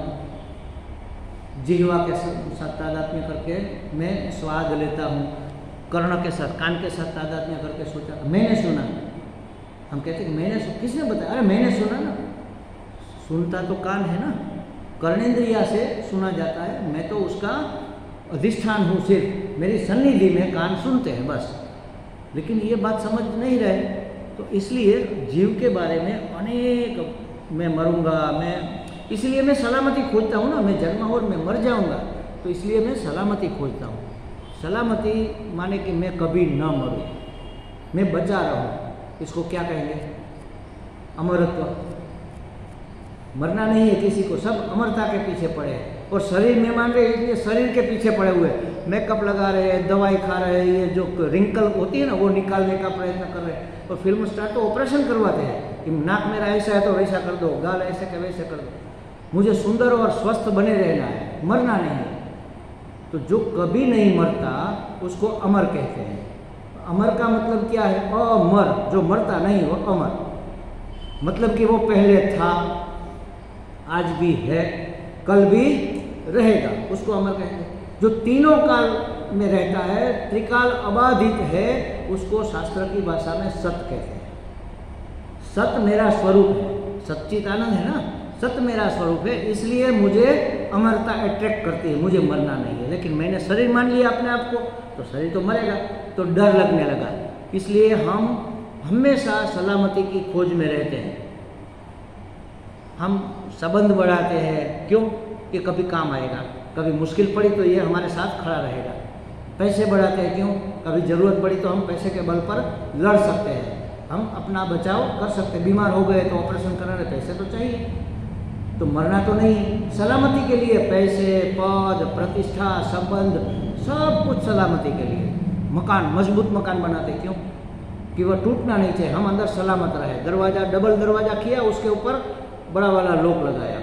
जिह्वा के साथ तादात्म्य करके मैं स्वाद लेता हूँ, कर्ण के साथ, कान के साथ तादात्म्य करके सोचा मैंने सुना। हम कहते हैं मैंने किसने बताया? अरे मैंने सुना ना। सुनता तो कान है ना, कर्णेंद्रिया से सुना जाता है, मैं तो उसका अधिष्ठान हूँ, सिर्फ मेरी सन्निधि में कान सुनते हैं बस। लेकिन ये बात समझ नहीं रहे, तो इसलिए जीव के बारे में अनेक, मैं मरूंगा, मैं इसलिए मैं सलामती खोजता हूँ ना, मैं जन्मा और मैं मर जाऊंगा, तो इसलिए मैं सलामती खोजता हूँ। सलामती माने कि मैं कभी न मरूं, मैं बचा रहूं। इसको क्या कहेंगे? अमरत्व। मरना नहीं है किसी को, सब अमरता के पीछे पड़े हैं। और शरीर में मान रहे, इसलिए शरीर के पीछे पड़े हुए, मेकअप लगा रहे हैं, दवाई खा रहे हैं, ये जो रिंकल होती है ना वो निकालने का प्रयत्न कर रहे हैं। और फिल्म स्टार तो ऑपरेशन करवाते हैं कि नाक मेरा ऐसा है तो वैसा कर दो, गाल ऐसे के वैसे कर दो, मुझे सुंदर और स्वस्थ बने रहना है, मरना नहीं है। तो जो कभी नहीं मरता उसको अमर कहते हैं। अमर का मतलब क्या है? अमर, जो मरता नहीं वो अमर, मतलब कि वो पहले था, आज भी है, कल भी रहेगा, उसको अमर कहते हैं। जो तीनों काल में रहता है, त्रिकाल अबाधित है, उसको शास्त्र की भाषा में सत कहते हैं। सत मेरा स्वरूप है, सच्चिदानंद है ना, सत मेरा स्वरूप है, इसलिए मुझे अमरता अट्रैक्ट करती है, मुझे मरना नहीं है। लेकिन मैंने शरीर मान लिया अपने आप को, तो शरीर तो मरेगा, तो डर लगने लगा। इसलिए हम हमेशा सलामती की खोज में रहते हैं। हम संबंध बढ़ाते हैं, क्यों? कि कभी काम आएगा, कभी मुश्किल पड़ी तो ये हमारे साथ खड़ा रहेगा। पैसे बढ़ाते हैं, क्यों? कभी ज़रूरत पड़ी तो हम पैसे के बल पर लड़ सकते हैं, हम अपना बचाव कर सकते हैं। बीमार हो गए तो ऑपरेशन कराने पैसे तो चाहिए, तो मरना तो नहीं। सलामती के लिए पैसे, पद, प्रतिष्ठा, संबंध, सब कुछ सलामती के लिए। मकान, मजबूत मकान बनाते, क्यों? कि वह टूटना नहीं चाहिए, हम अंदर सलामत रहे। दरवाज़ा, डबल दरवाज़ा किया, उसके ऊपर बड़ा वाला लॉक लगाया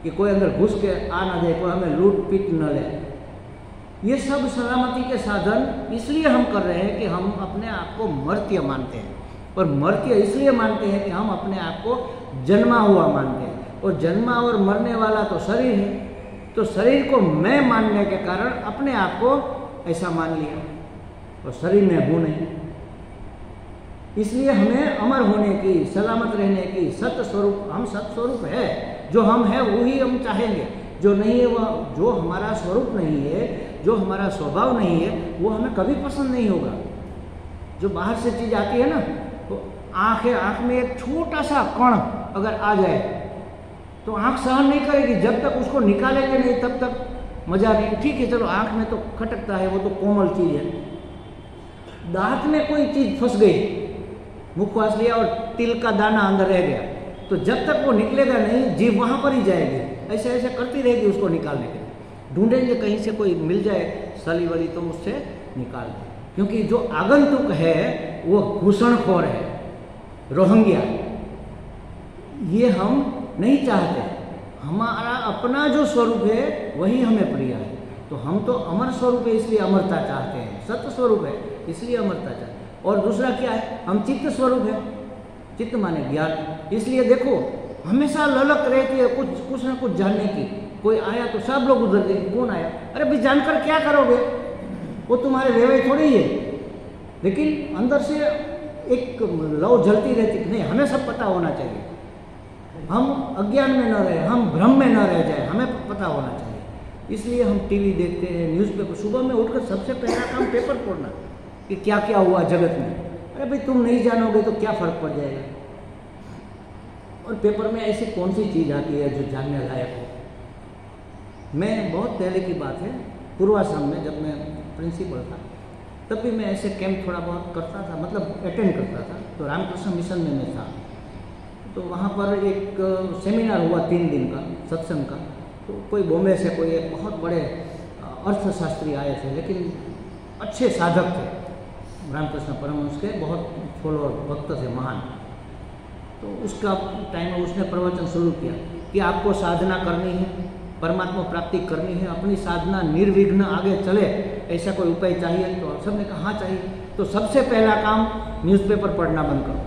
कि कोई अंदर घुस के आ ना जाए, कोई हमें लूट पीट न ले। ये सब सलामती के साधन इसलिए हम कर रहे हैं कि हम अपने आप को मर्त्य मानते हैं। और मर्त्य इसलिए मानते हैं कि हम अपने आप को जन्मा हुआ मानते हैं, और जन्मा और मरने वाला तो शरीर है। तो शरीर को मैं मानने के कारण अपने आप को ऐसा मान लिया, और शरीर में हूँ नहीं। इसलिए हमें अमर होने की, सलामत रहने की, सत स्वरूप, हम सत स्वरूप है, जो हम हैं वही हम चाहेंगे। जो नहीं है, वह जो हमारा स्वरूप नहीं है, जो हमारा स्वभाव नहीं है, वो हमें कभी पसंद नहीं होगा। जो बाहर से चीज़ आती है ना, तो आँख है, आँख में एक छोटा सा कण अगर आ जाए तो आँख सहन नहीं करेगी, जब तक उसको निकालेंगे नहीं तब तक मज़ा नहीं। ठीक है, चलो आँख में तो खटकता है, वो तो कोमल चीज़ है। दांत में कोई चीज़ फंस गई, मुखवास लिया और तिल का दाना अंदर रह गया, तो जब तक वो निकलेगा नहीं, जीभ वहाँ पर ही जाएगी, ऐसे ऐसे करती रहेगी उसको निकालने के लिए। ढूंढेंगे कहीं से कोई मिल जाए सली वली तो उससे निकाल दें, क्योंकि जो आगंतुक है वो घूसणखोर है, रोहंग्या, ये हम नहीं चाहते। हमारा अपना जो स्वरूप है वही हमें प्रिय है। तो हम तो अमर स्वरूप है इसलिए अमरता चाहते हैं, सत्य स्वरूप है इसलिए अमरता चाहते हैं। और दूसरा क्या है, हम चित्त स्वरूप है, चित्त माने ज्ञान, इसलिए देखो हमेशा ललक रहती है कुछ ना कुछ जानने की। कोई आया तो सब लोग उधर देखें, कौन आया, अरे भाई जानकर क्या करोगे, वो तुम्हारे व्यवहार थोड़ी ही है। लेकिन अंदर से एक लौ जलती रहती कि नहीं, हमें सब पता होना चाहिए, हम अज्ञान में न रहे, हम भ्रम में न रह जाए, हमें पता होना चाहिए। इसलिए हम टीवी देखते हैं, न्यूज़पेपर, सुबह में उठकर सबसे पहला काम पेपर पढ़ना कि क्या क्या हुआ जगत में। अरे भाई तुम नहीं जानोगे तो क्या फ़र्क पड़ जाएगा। और पेपर में ऐसी कौन सी चीज़ आती है जो जानने लायक हो। मैं बहुत पहले की बात है, पूर्वाश्रम में जब मैं प्रिंसिपल था, तब भी मैं ऐसे कैंप थोड़ा बहुत करता था, मतलब अटेंड करता था। तो रामकृष्ण मिशन में मैं था, तो वहाँ पर एक सेमिनार हुआ 3 दिन का सत्संग का। तो कोई बॉम्बे से कोई एक बहुत बड़े अर्थशास्त्री आए थे, लेकिन अच्छे साधक थे, रामकृष्ण परमहंस के बहुत फॉलोअर भक्त थे, महान। तो उसका टाइम में उसने प्रवचन शुरू किया कि आपको साधना करनी है, परमात्मा प्राप्ति करनी है, अपनी साधना निर्विघ्न आगे चले, ऐसा कोई उपाय चाहिए। तो सबने कहा हाँ चाहिए। तो सबसे पहला काम न्यूज़पेपर पढ़ना बंद करो,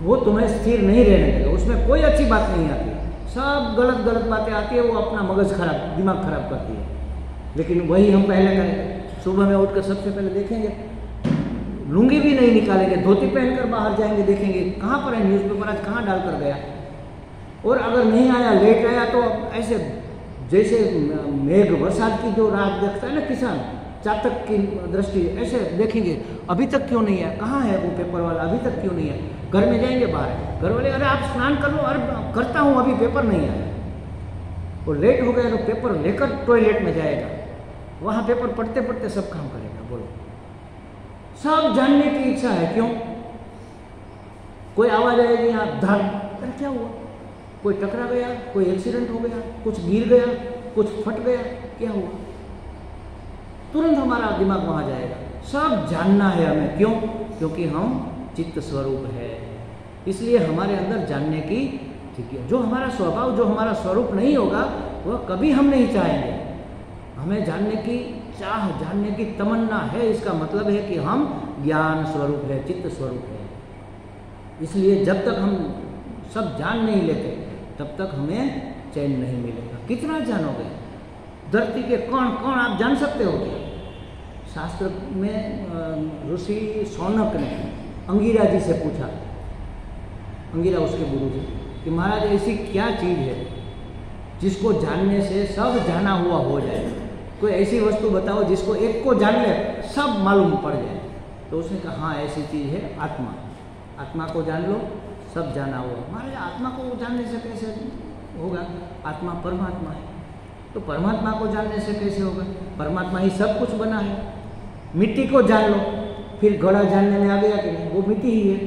वो तुम्हें स्थिर नहीं रहने देगा, उसमें कोई अच्छी बात नहीं आती, सब गलत गलत बातें आती है, वो अपना मगज खराब, दिमाग खराब करती है। लेकिन वही हम पहले करेंगे, सुबह में उठकर सबसे पहले देखेंगे, लुंगी भी नहीं निकालेंगे, धोती पहनकर बाहर जाएंगे, देखेंगे कहाँ पर है न्यूज़पेपर, आज कहाँ डाल कर गया। और अगर नहीं आया, लेट आया, तो ऐसे जैसे मेघ बरसात की जो राह देखता है ना किसान, चातक की दृष्टि, ऐसे देखेंगे अभी तक क्यों नहीं आया, कहाँ है वो पेपर वाला, अभी तक क्यों नहीं आया। घर में जाएंगे, बाहर घर वाले, अरे आप स्नान कर लो, अरे करता हूँ अभी पेपर नहीं आया। और लेट हो गया तो पेपर लेकर टॉयलेट में जाएगा, वहाँ पेपर पढ़ते पढ़ते सब काम करेगा। बोलो, सब जानने की इच्छा है, क्यों। कोई आवाज़ आएगी यहाँ, धड़, अरे क्या हुआ, कोई टकरा गया, कोई एक्सीडेंट हो गया, कुछ गिर गया, कुछ फट गया, क्या हुआ, तुरंत हमारा दिमाग वहाँ जाएगा। सब जानना है हमें, क्यों, क्योंकि हम चित्त स्वरूप है, इसलिए हमारे अंदर जानने की, ठीक है, जो हमारा स्वभाव, जो हमारा स्वरूप नहीं होगा वह कभी हम नहीं चाहेंगे। हमें जानने की चाह, जानने की तमन्ना है, इसका मतलब है कि हम ज्ञान स्वरूप है, चित्त स्वरूप है। इसलिए जब तक हम सब जान नहीं लेते तब तक हमें चैन नहीं मिलेगा। कितना जानोगे, धरती के कण कण आप जान सकते हो क्या। शास्त्र में ऋषि शौनक ने अंगिरा जी से पूछा, अंगिरा उसके गुरु जी, कि महाराज ऐसी क्या चीज़ है जिसको जानने से सब जाना हुआ हो जाए, कोई ऐसी वस्तु बताओ जिसको एक को जान ले सब मालूम पड़ जाए। तो उसने कहा हाँ ऐसी चीज़ है आत्मा, आत्मा को जान लो सब जाना हुआ। महाराज आत्मा को जानने से कैसे होगा, आत्मा परमात्मा है, तो परमात्मा को जानने से कैसे होगा, परमात्मा ही सब कुछ बना है। मिट्टी को जान लो, फिर घड़ा जानने में आ गया कि नहीं, वो मिट्टी ही है।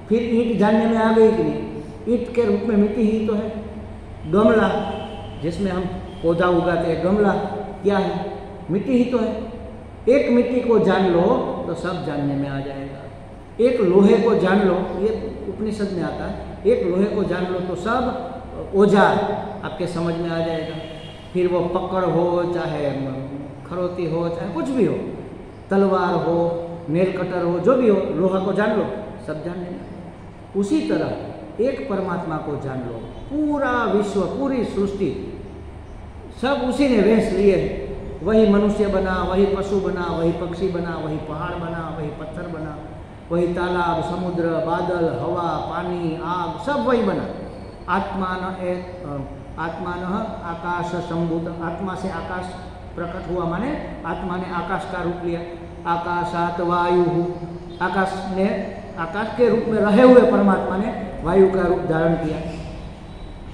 फिर ईंट जानने में आ गई कि नहीं, ईंट के रूप में मिट्टी ही तो है। गमला जिसमें हम पौधा उगाते हैं, गमला क्या है, मिट्टी ही तो है। एक मिट्टी को जान लो तो सब जानने में आ जाएगा। एक लोहे को जान लो, ये उपनिषद में आता है, एक लोहे को जान लो तो सब औजार आपके समझ में आ जाएगा। फिर वो पकड़ हो, चाहे खरोती हो, चाहे कुछ भी हो, तलवार हो, नेल कटर हो, जो भी हो, लोहा को जान लो सब जानने में। उसी तरह एक परमात्मा को जान लो, पूरा विश्व, पूरी सृष्टि सब उसी ने वेश लिए। वही मनुष्य बना, वही पशु बना, वही पक्षी बना, वही पहाड़ बना, वही पत्थर बना, वही तालाब, समुद्र, बादल, हवा, पानी, आग, सब वही बना। आत्मा न एक आत्मानः आकाश संभूत, आत्मा से आकाश प्रकट हुआ माने आत्मा ने आकाश का रूप लिया। आकाशात वायु, आकाश ने आकाश के रूप में रहे हुए परमात्मा ने वायु का रूप धारण किया,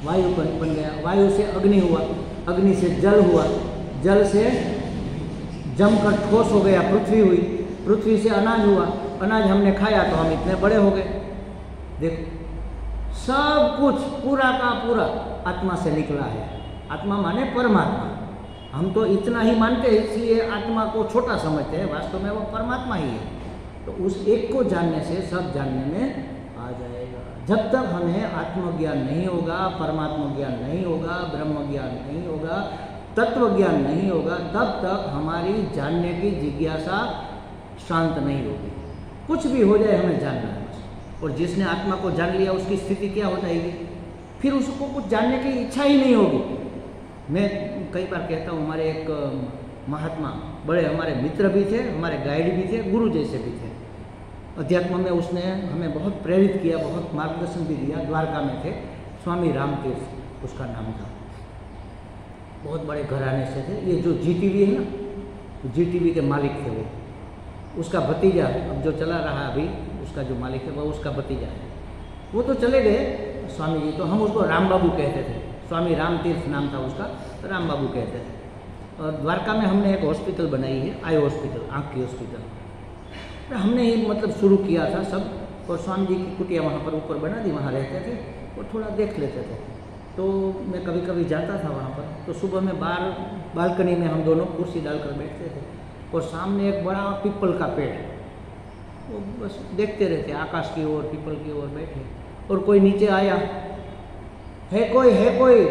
वायु बन गया। वायु से अग्नि हुआ, अग्नि से जल हुआ, जल से जमकर ठोस हो गया पृथ्वी हुई, पृथ्वी से अनाज हुआ, अनाज हमने खाया तो हम इतने बड़े हो गए। देखो सब कुछ पूरा का पूरा आत्मा से निकला है। आत्मा माने परमात्मा। हम तो इतना ही मानते हैं इसलिए आत्मा को छोटा समझते हैं, वास्तव में वो परमात्मा ही है। तो उस एक को जानने से सब जानने में आ जाएगा। जब तक हमें आत्मज्ञान नहीं होगा, परमात्मा ज्ञान नहीं होगा, ब्रह्म ज्ञान नहीं होगा, तत्व ज्ञान नहीं होगा, तब तक हमारी जानने की जिज्ञासा शांत नहीं होगी। कुछ भी हो जाए हमें जानना है बस। और जिसने आत्मा को जान लिया उसकी स्थिति क्या हो जाएगी, फिर उसको कुछ जानने की इच्छा ही नहीं होगी। मैं कई बार कहता हूँ, हमारे एक महात्मा बड़े हमारे मित्र भी थे, हमारे गाइड भी थे, गुरु जैसे भी थे। अध्यात्म में उसने हमें बहुत प्रेरित किया, बहुत मार्गदर्शन भी दिया। द्वारका में थे, स्वामी रामतीर्थ उसका नाम था। बहुत बड़े घराने से थे। ये जो जीटीवी है ना, जीटीवी के मालिक थे वो, उसका भतीजा अब जो चला रहा अभी, उसका जो मालिक है वो उसका भतीजा है। वो तो चले गए स्वामी जी, तो हम उसको राम बाबू कहते थे। स्वामी रामतीर्थ नाम था उसका, तो राम बाबू कहते थे। और द्वारका में हमने एक हॉस्पिटल बनाई है, आई हॉस्पिटल, आँख की हॉस्पिटल। तो हमने ही मतलब शुरू किया था सब। और स्वामी जी की कुटिया वहाँ पर ऊपर बना दी, वहाँ रहते थे और थोड़ा देख लेते थे। तो मैं कभी कभी जाता था वहाँ पर, तो सुबह में बाहर बालकनी में हम दोनों कुर्सी डालकर बैठते थे और सामने एक बड़ा पीपल का पेड़, वो बस देखते रहते, आकाश की ओर, पीपल की ओर बैठे। और कोई नीचे आया, है कोई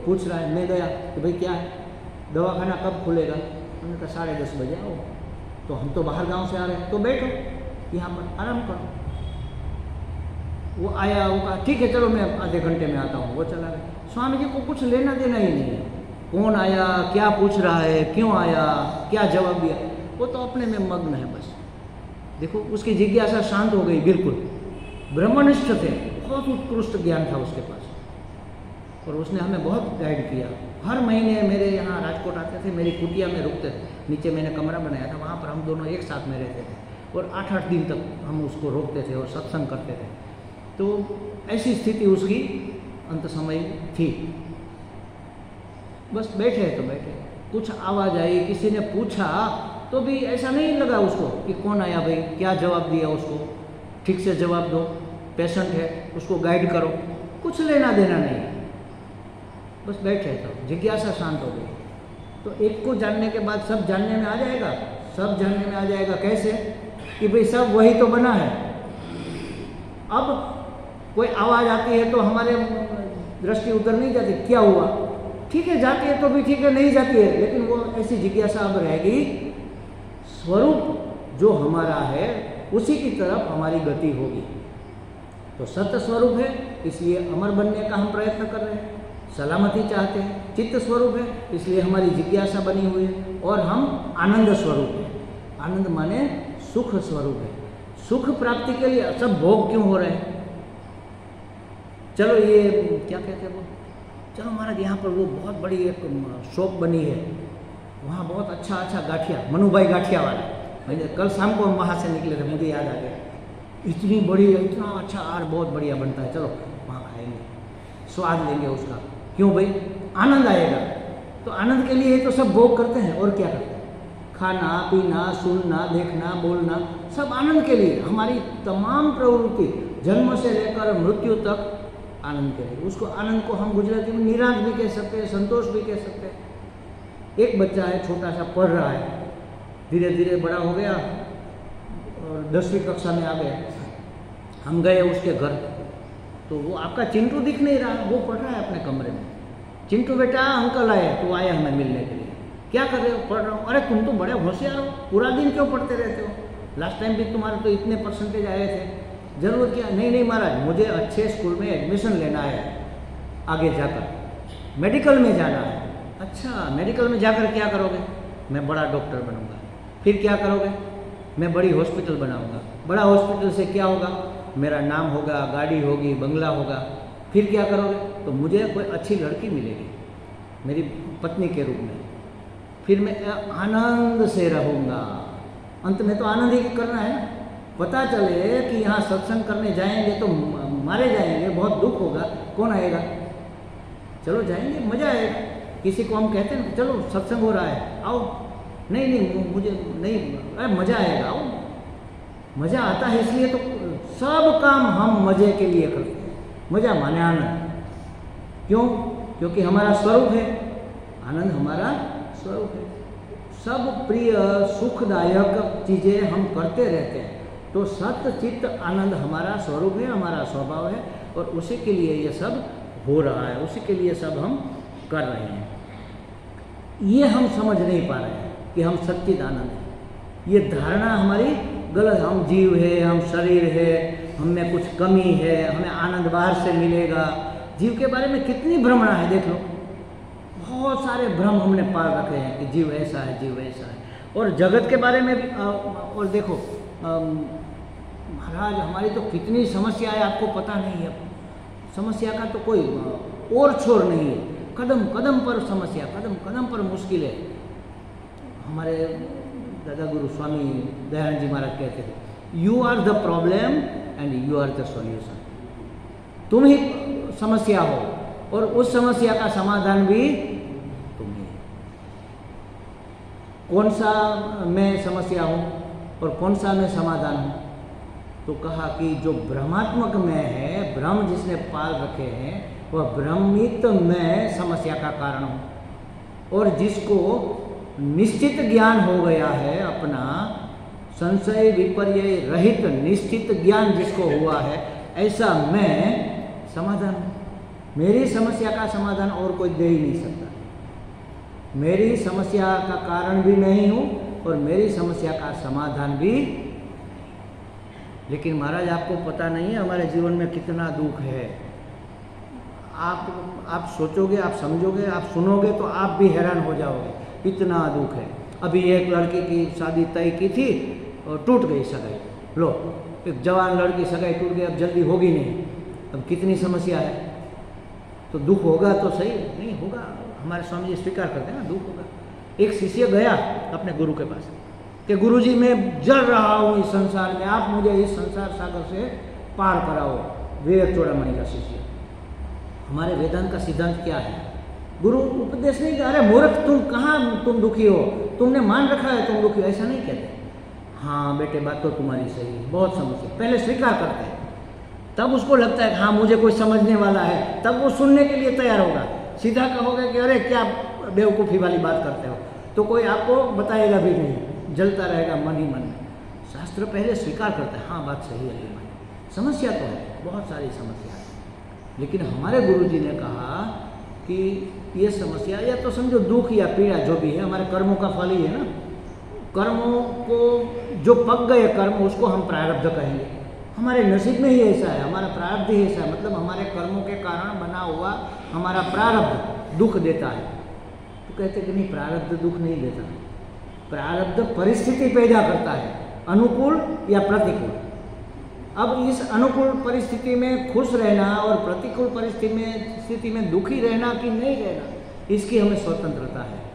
पूछ रहा है। मैं गया कि भाई क्या है, दवाखाना कब खुलेगा? उन्होंने कहा 10:30 बजे आओ। तो हम तो बाहर गांव से आ रहे हैं, तो बैठो यहाँ पर आराम करो। वो आया, वो कहा ठीक है चलो मैं आधे घंटे में आता हूँ। वो चला गया। स्वामी जी को कुछ लेना देना ही नहीं है, कौन आया, क्या पूछ रहा है, क्यों आया, क्या जवाब दिया, वो तो अपने में मग्न है बस। देखो उसकी जिज्ञासा शांत हो गई बिल्कुल। ब्रह्मनिष्ठ थे, बहुत उत्कृष्ट ज्ञान था उसके पास। और उसने हमें बहुत गाइड किया। हर महीने मेरे यहाँ राजकोट आते थे, मेरी कुटिया में रुकते थे। नीचे मैंने कमरा बनाया था, वहाँ पर हम दोनों एक साथ में रहते थे। और 8-8 दिन तक हम उसको रोकते थे और सत्संग करते थे। तो ऐसी स्थिति उसकी अंत समय थी। बस बैठे तो बैठे, कुछ आवाज़ आई, किसी ने पूछा तो भी ऐसा नहीं लगा उसको कि कौन आया भाई, क्या जवाब दिया उसको, ठीक से जवाब दो, पेशेंट है उसको गाइड करो, कुछ लेना देना नहीं, बस बैठे तो जिज्ञासा शांत हो गई। तो एक को जानने के बाद सब जानने में आ जाएगा, सब जानने में आ जाएगा। कैसे कि भाई सब वही तो बना है। अब कोई आवाज़ आती है तो हमारे दृष्टि उधर नहीं जाती, क्या हुआ, ठीक है जाती है तो भी ठीक है, नहीं जाती है, लेकिन वो ऐसी जिज्ञासा अब रहेगी। स्वरूप जो हमारा है उसी की तरफ हमारी गति होगी। तो सत्य स्वरूप है इसलिए अमर बनने का हम प्रयत्न कर रहे हैं, सलामती चाहते हैं। चित्त स्वरूप है इसलिए हमारी जिज्ञासा बनी हुई है। और हम आनंद स्वरूप है, आनंद माने सुख स्वरूप है। सुख प्राप्ति के लिए सब भोग क्यों हो रहे हैं? चलो ये क्या कहते हैं वो, चलो महाराज यहाँ पर वो बहुत बड़ी एक शॉप बनी है, वहाँ बहुत अच्छा गाठिया, मनुभाई गाठिया वाला, मैंने कल शाम को हम वहाँ से निकले थे, मुझे याद आ गया। इतनी बड़ी, इतना अच्छा आर बहुत बढ़िया बनता है, चलो वहाँ खाएंगे, स्वाद लेंगे उसका। क्यों भाई? आनंद आएगा। तो आनंद के लिए तो सब भोग करते हैं, और क्या करते हैं? खाना पीना, सुनना, देखना, बोलना, सब आनंद के लिए। हमारी तमाम प्रवृत्ति जन्म से लेकर मृत्यु तक आनंद के लिए। उसको आनंद को हम गुजराती में निराश भी कह सकते हैं, संतोष भी कह सकते हैं। एक बच्चा है छोटा सा, पढ़ रहा है, धीरे धीरे बड़ा हो गया और 10वीं कक्षा में आ गया। हम गए उसके घर, तो वो आपका चिंटू दिख नहीं रहा, वो पढ़ रहा है अपने कमरे में। चिंटू बेटा अंकल आए, तो आए हमें मिलने के लिए। क्या कर रहे हो? पढ़ रहा हूँ। अरे तुम तो बड़े होशियार हो, पूरा दिन क्यों पढ़ते रहते हो? लास्ट टाइम भी तुम्हारे तो इतने परसेंटेज आए थे, जरूर क्या? नहीं महाराज, मुझे अच्छे स्कूल में एडमिशन लेना है, आगे जाकर मेडिकल में जाना है। अच्छा मेडिकल में जाकर क्या करोगे? मैं बड़ा डॉक्टर बनूंगा। फिर क्या करोगे? मैं बड़ी हॉस्पिटल बनाऊंगा। बड़ा हॉस्पिटल से क्या होगा? मेरा नाम होगा, गाड़ी होगी, बंगला होगा। फिर क्या करोगे? तो मुझे कोई अच्छी लड़की मिलेगी मेरी पत्नी के रूप में, फिर मैं आनंद से रहूँगा। अंत में तो आनंद ही करना है ना। पता चले कि यहाँ सत्संग करने जाएंगे तो मारे जाएंगे, बहुत दुख होगा, कौन आएगा? चलो जाएंगे, मज़ा आएगा। किसी को हम कहते हैं चलो सत्संग हो रहा है, आओ। नहीं नहीं, मुझे नहीं, अरे मज़ा आएगा, आओ। मज़ा आता है, इसलिए तो सब काम हम मज़े के लिए करते हैं। मज़ा माने आनंद। क्यों? क्योंकि हमारा स्वरूप है, आनंद हमारा स्वरूप है। सब प्रिय सुखदायक चीज़ें हम करते रहते हैं, तो सत्य चित्त आनंद हमारा स्वरूप है, हमारा स्वभाव है, और उसी के लिए ये सब हो रहा है, उसी के लिए सब हम कर रहे हैं। ये हम समझ नहीं पा रहे हैं कि हम सच्चिद आनंद हैं। ये धारणा हमारी गलत। हम जीव है, हम शरीर है, हम में कुछ कमी है, हमें आनंद बाहर से मिलेगा। जीव के बारे में कितनी भ्रमणा है, देख लो। बहुत सारे भ्रम हमने पाल रखे हैं कि जीव ऐसा है, जीव ऐसा है। और जगत के बारे में भी और देखो महाराज, हमारी तो कितनी समस्या है, आपको पता नहीं है। समस्या का तो कोई और छोर नहीं है, कदम कदम पर समस्या, कदम कदम पर मुश्किल है। हमारे दादा गुरु स्वामी दयानंद जी महाराज कहते थे, you are the problem and you are the solution. तुम ही समस्या हो और उस समस्या का समाधान भी तुम ही। कौन सा मैं समस्या हूँ और कौन सा मैं समाधान हूँ? तो कहा कि जो भ्रमात्मक मैं है, भ्रम जिसने पाल रखे हैं, वह भ्रमित मैं समस्या का कारण हूँ। और जिसको निश्चित ज्ञान हो गया है, अपना संशय विपर्य रहित निश्चित ज्ञान जिसको हुआ है, ऐसा मैं समाधान हूँ। मेरी समस्या का समाधान और कोई दे ही नहीं सकता। मेरी समस्या का कारण भी मैं ही हूँ और मेरी समस्या का समाधान भी। लेकिन महाराज आपको पता नहीं है हमारे जीवन में कितना दुख है। आप सोचोगे, आप समझोगे, आप सुनोगे तो आप भी हैरान हो जाओगे, इतना दुख है। अभी एक लड़की की शादी तय की थी और टूट गई सगाई। लो, एक जवान लड़की सगाई टूट गई, अब जल्दी होगी नहीं। अब कितनी समस्या है। तो दुख होगा तो सही, नहीं होगा। हमारे स्वामी जी स्वीकार करते हैं ना, दुख होगा। एक शिष्य गया अपने गुरु के पास कि गुरुजी मैं जल रहा हूँ इस संसार में, आप मुझे इस संसार सागर से पार कराओ। विवेक चूड़ामणि का शिष्य। हमारे वेदांत का सिद्धांत क्या है? गुरु उपदेश नहीं कर रहे, मूर्ख तुम कहाँ तुम दुखी हो, तुमने मान रखा है तुम दुखी हो, ऐसा नहीं कहते। हाँ बेटे, बात तो तुम्हारी सही है, बहुत समस्या। पहले स्वीकार करते हैं, तब उसको लगता है कि हाँ मुझे कोई समझने वाला है, तब वो सुनने के लिए तैयार होगा। सीधा कहोगे कि अरे क्या बेवकूफ़ी वाली बात करते हो, तो कोई आपको बताएगा भी नहीं, जलता रहेगा मन ही मन में। शास्त्र पहले स्वीकार करता है, हाँ बात सही है, समस्या तो है, बहुत सारी समस्या है। लेकिन हमारे गुरुजी ने कहा कि ये समस्या या तो समझो दुख या पीड़ा जो भी है, हमारे कर्मों का फल ही है ना। कर्मों को जो पक गए कर्म, उसको हम प्रारब्ध कहेंगे। हमारे नसीब में ही ऐसा है, हमारा प्रारब्ध ही ऐसा है। मतलब हमारे कर्मों के कारण बना हुआ हमारा प्रारब्ध दुख देता है। तो कहते कि नहीं, प्रारब्ध दुख नहीं देता। प्रारब्ध परिस्थिति पैदा करता है, अनुकूल या प्रतिकूल। अब इस अनुकूल परिस्थिति में खुश रहना और प्रतिकूल परिस्थिति में दुखी रहना कि नहीं रहना, इसकी हमें स्वतंत्रता है।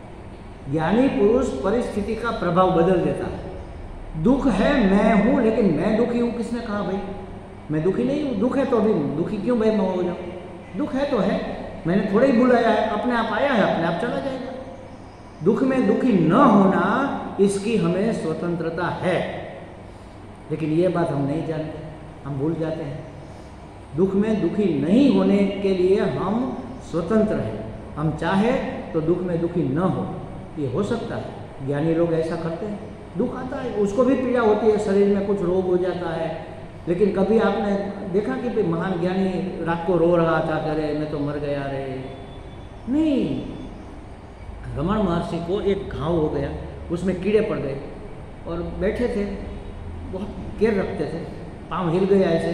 ज्ञानी पुरुष परिस्थिति का प्रभाव बदल देता है। दुख है, मैं हूँ, लेकिन मैं दुखी हूँ किसने कहा भाई? मैं दुखी नहीं हूँ। दुख है तो अभी दुखी क्यों भाई मैं हो जाऊँ? दुख है तो है, मैंने थोड़ा ही बुलाया है, अपने आप आया है, अपने आप चला जाएगा। दुख में दुखी न होना, इसकी हमें स्वतंत्रता है। लेकिन ये बात हम नहीं जानते, हम भूल जाते हैं। दुख में दुखी नहीं होने के लिए हम स्वतंत्र हैं। हम चाहे तो दुख में दुखी न हो, ये हो सकता है। ज्ञानी लोग ऐसा करते हैं। दुख आता है, उसको भी पीड़ा होती है, शरीर में कुछ रोग हो जाता है। लेकिन कभी आपने देखा कि भाई महान ज्ञानी रात को रो रहा था, कह रहे मैं तो मर गया रे? नहीं। रमण महर्षि को एक घाव हो गया, उसमें कीड़े पड़ गए और बैठे थे, बहुत केयर रखते थे, पाँव हिल गया ऐसे,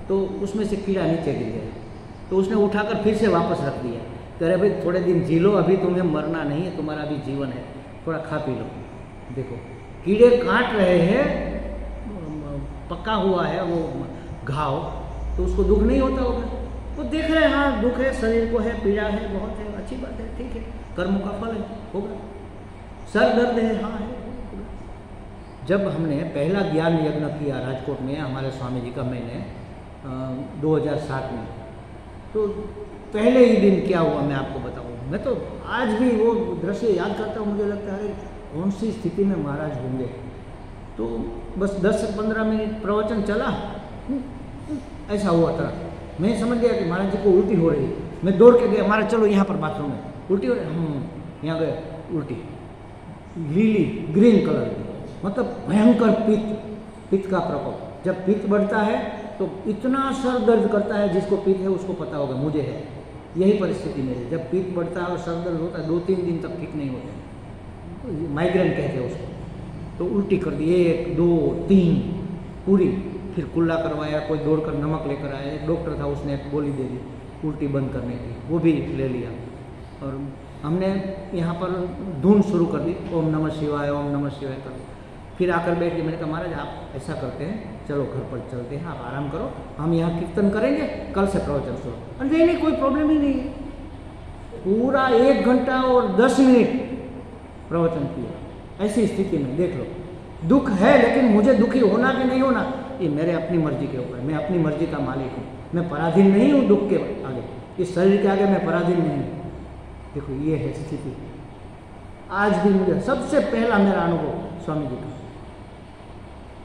तो उसमें से कीड़ा नीचे गिर गया। तो उसने उठाकर फिर से वापस रख दिया। कह रहे भाई थोड़े दिन जी लो, अभी तुम्हें मरना नहीं है, तुम्हारा अभी जीवन है, थोड़ा खा पी लो। देखो कीड़े काट रहे हैं, पका हुआ है वो घाव, तो उसको दुख नहीं होता होगा। वो देख रहे हैं, हाँ दुख है, शरीर को है, पीड़ा है, बहुत है, अच्छी बात है, ठीक है, कर्मों का फल है, होगा। सर दर्द है, हाँ है। जब हमने पहला ज्ञान यज्ञ किया राजकोट में हमारे स्वामी जी का, मैंने 2007 में, तो पहले ही दिन क्या हुआ मैं आपको बताऊँ। मैं तो आज भी वो दृश्य याद करता हूँ, मुझे लगता है कौन सी स्थिति में महाराज होंगे। तो बस 10 से 15 मिनट प्रवचन चला, ऐसा हुआ था, मैं समझ गया कि महाराज जी को उल्टी हो रही है। मैं दौड़ के गया, महाराज चलो यहाँ पर बाथरूम में, उल्टी हो रही, यहाँ गए, उल्टी लीली ग्रीन कलर की, मतलब भयंकर पित्त का प्रकोप। जब पित्त बढ़ता है तो इतना सर दर्द करता है, जिसको पित्त है उसको पता होगा, मुझे है यही परिस्थिति में है। जब पित्त बढ़ता है और सर दर्द होता है 2-3 दिन तक ठीक नहीं होते, तो माइग्रेन कहते हैं उसको। तो उल्टी कर दी 1, 2, 3 पूरी, फिर कुल्ला करवाया, कोई दौड़कर नमक लेकर आया, एक डॉक्टर था उसने एक गोली दे दी उल्टी बंद करने की, वो भी ले लिया। और हमने यहाँ पर धुन शुरू कर दी, ओम नमः शिवाय, ओम नमः शिवाय कर दी। फिर आकर बैठ के मैंने कहा महाराज आप ऐसा करते हैं, चलो घर पर चलते हैं, आप आराम करो, हम यहाँ कीर्तन करेंगे, कल से प्रवचन शुरू। अरे नहीं, कोई प्रॉब्लम ही नहीं है। पूरा 1 घंटा और 10 मिनट प्रवचन किया। ऐसी स्थिति में देख लो, दुख है लेकिन मुझे दुखी होना कि नहीं होना ये मेरे अपनी मर्जी के ऊपर, मैं अपनी मर्जी का मालिक हूँ, मैं पराधीन नहीं हूँ दुख के आगे, इस शरीर के आगे मैं पराधीन नहीं हूँ। देखो ये है स्थिति। आज भी मुझे सबसे पहला मेरा अनुभव स्वामी जी का,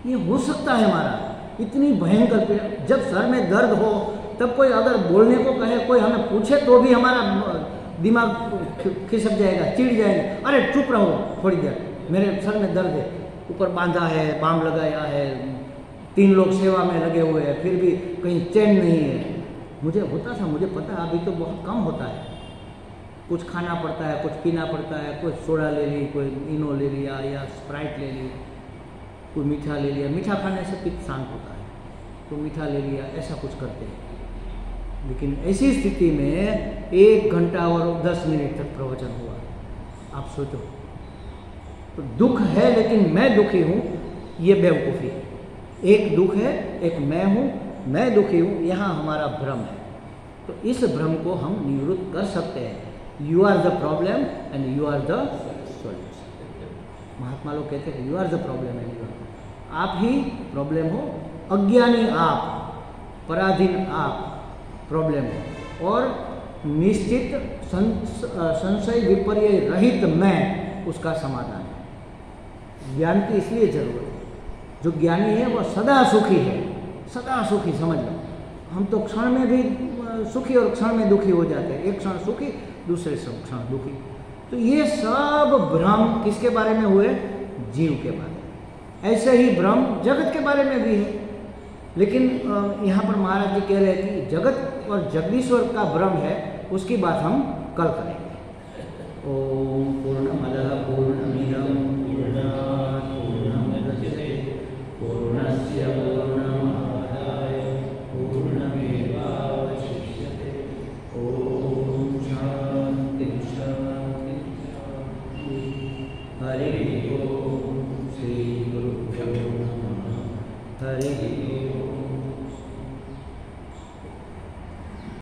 ये हो सकता है हमारा, इतनी भयंकर पीड़ा। जब सर में दर्द हो तब कोई अगर बोलने को कहे, कोई हमें पूछे तो भी हमारा दिमाग खिसक जाएगा, चिढ़ जाएगा, अरे चुप रहो थोड़ी देर, मेरे सर में दर्द है, ऊपर बांधा है, बाम लगाया है, 3 लोग सेवा में लगे हुए हैं, फिर भी कहीं चैन नहीं है। मुझे होता था, मुझे पता है, अभी तो बहुत कम होता है। कुछ खाना पड़ता है, कुछ पीना पड़ता है, कोई सोडा ले ली, कोई इनो ले लिया या स्प्राइट ले ली, कोई मीठा ले लिया, मीठा खाने से पित्त शांत होता है, तो मीठा ले लिया, ऐसा कुछ करते हैं। लेकिन ऐसी स्थिति में 1 घंटा और 10 मिनट तक प्रवचन हुआ, आप सोचो। तो दुख है लेकिन मैं दुखी हूँ, ये बेवकूफ़ी है। एक दुख है, एक मैं हूँ, मैं दुखी हूँ, यहाँ हमारा भ्रम है। तो इस भ्रम को हम निवृत्त कर सकते हैं। You are the problem and you are the solution. महात्मा लोग कहते हैं you are the problem and you are, आप ही प्रॉब्लम हो, अज्ञानी आप, पराधीन आप प्रॉब्लम हो, और निश्चित संशय विपर्य रहित मैं उसका समाधान है। ज्ञान की इसलिए जरूरत है, जो ज्ञानी है वह सदा सुखी है, सदा सुखी, समझ लो। हम तो क्षण में भी सुखी और क्षण में दुखी हो जाते हैं, एक क्षण सुखी दूसरे क्षण दुखी। तो ये सब भ्रम किसके बारे में हुए? जीव के बारे में। ऐसे ही भ्रम जगत के बारे में भी है, लेकिन यहाँ पर महाराज जी कह रहे हैं कि जगत और जगदीश्वर का भ्रम है, उसकी बात हम कल करेंगे। ओम पूर्णमदः पूर्णमिदं पूर्णात् पूर्णमुदच्यते पूर्णस्य पूर्णमादाय पूर्णमेवावशिष्यते। ओम शांति शांति शांति। हरि ओम। श्री गुरुभ्यो नमः। हरि ओम।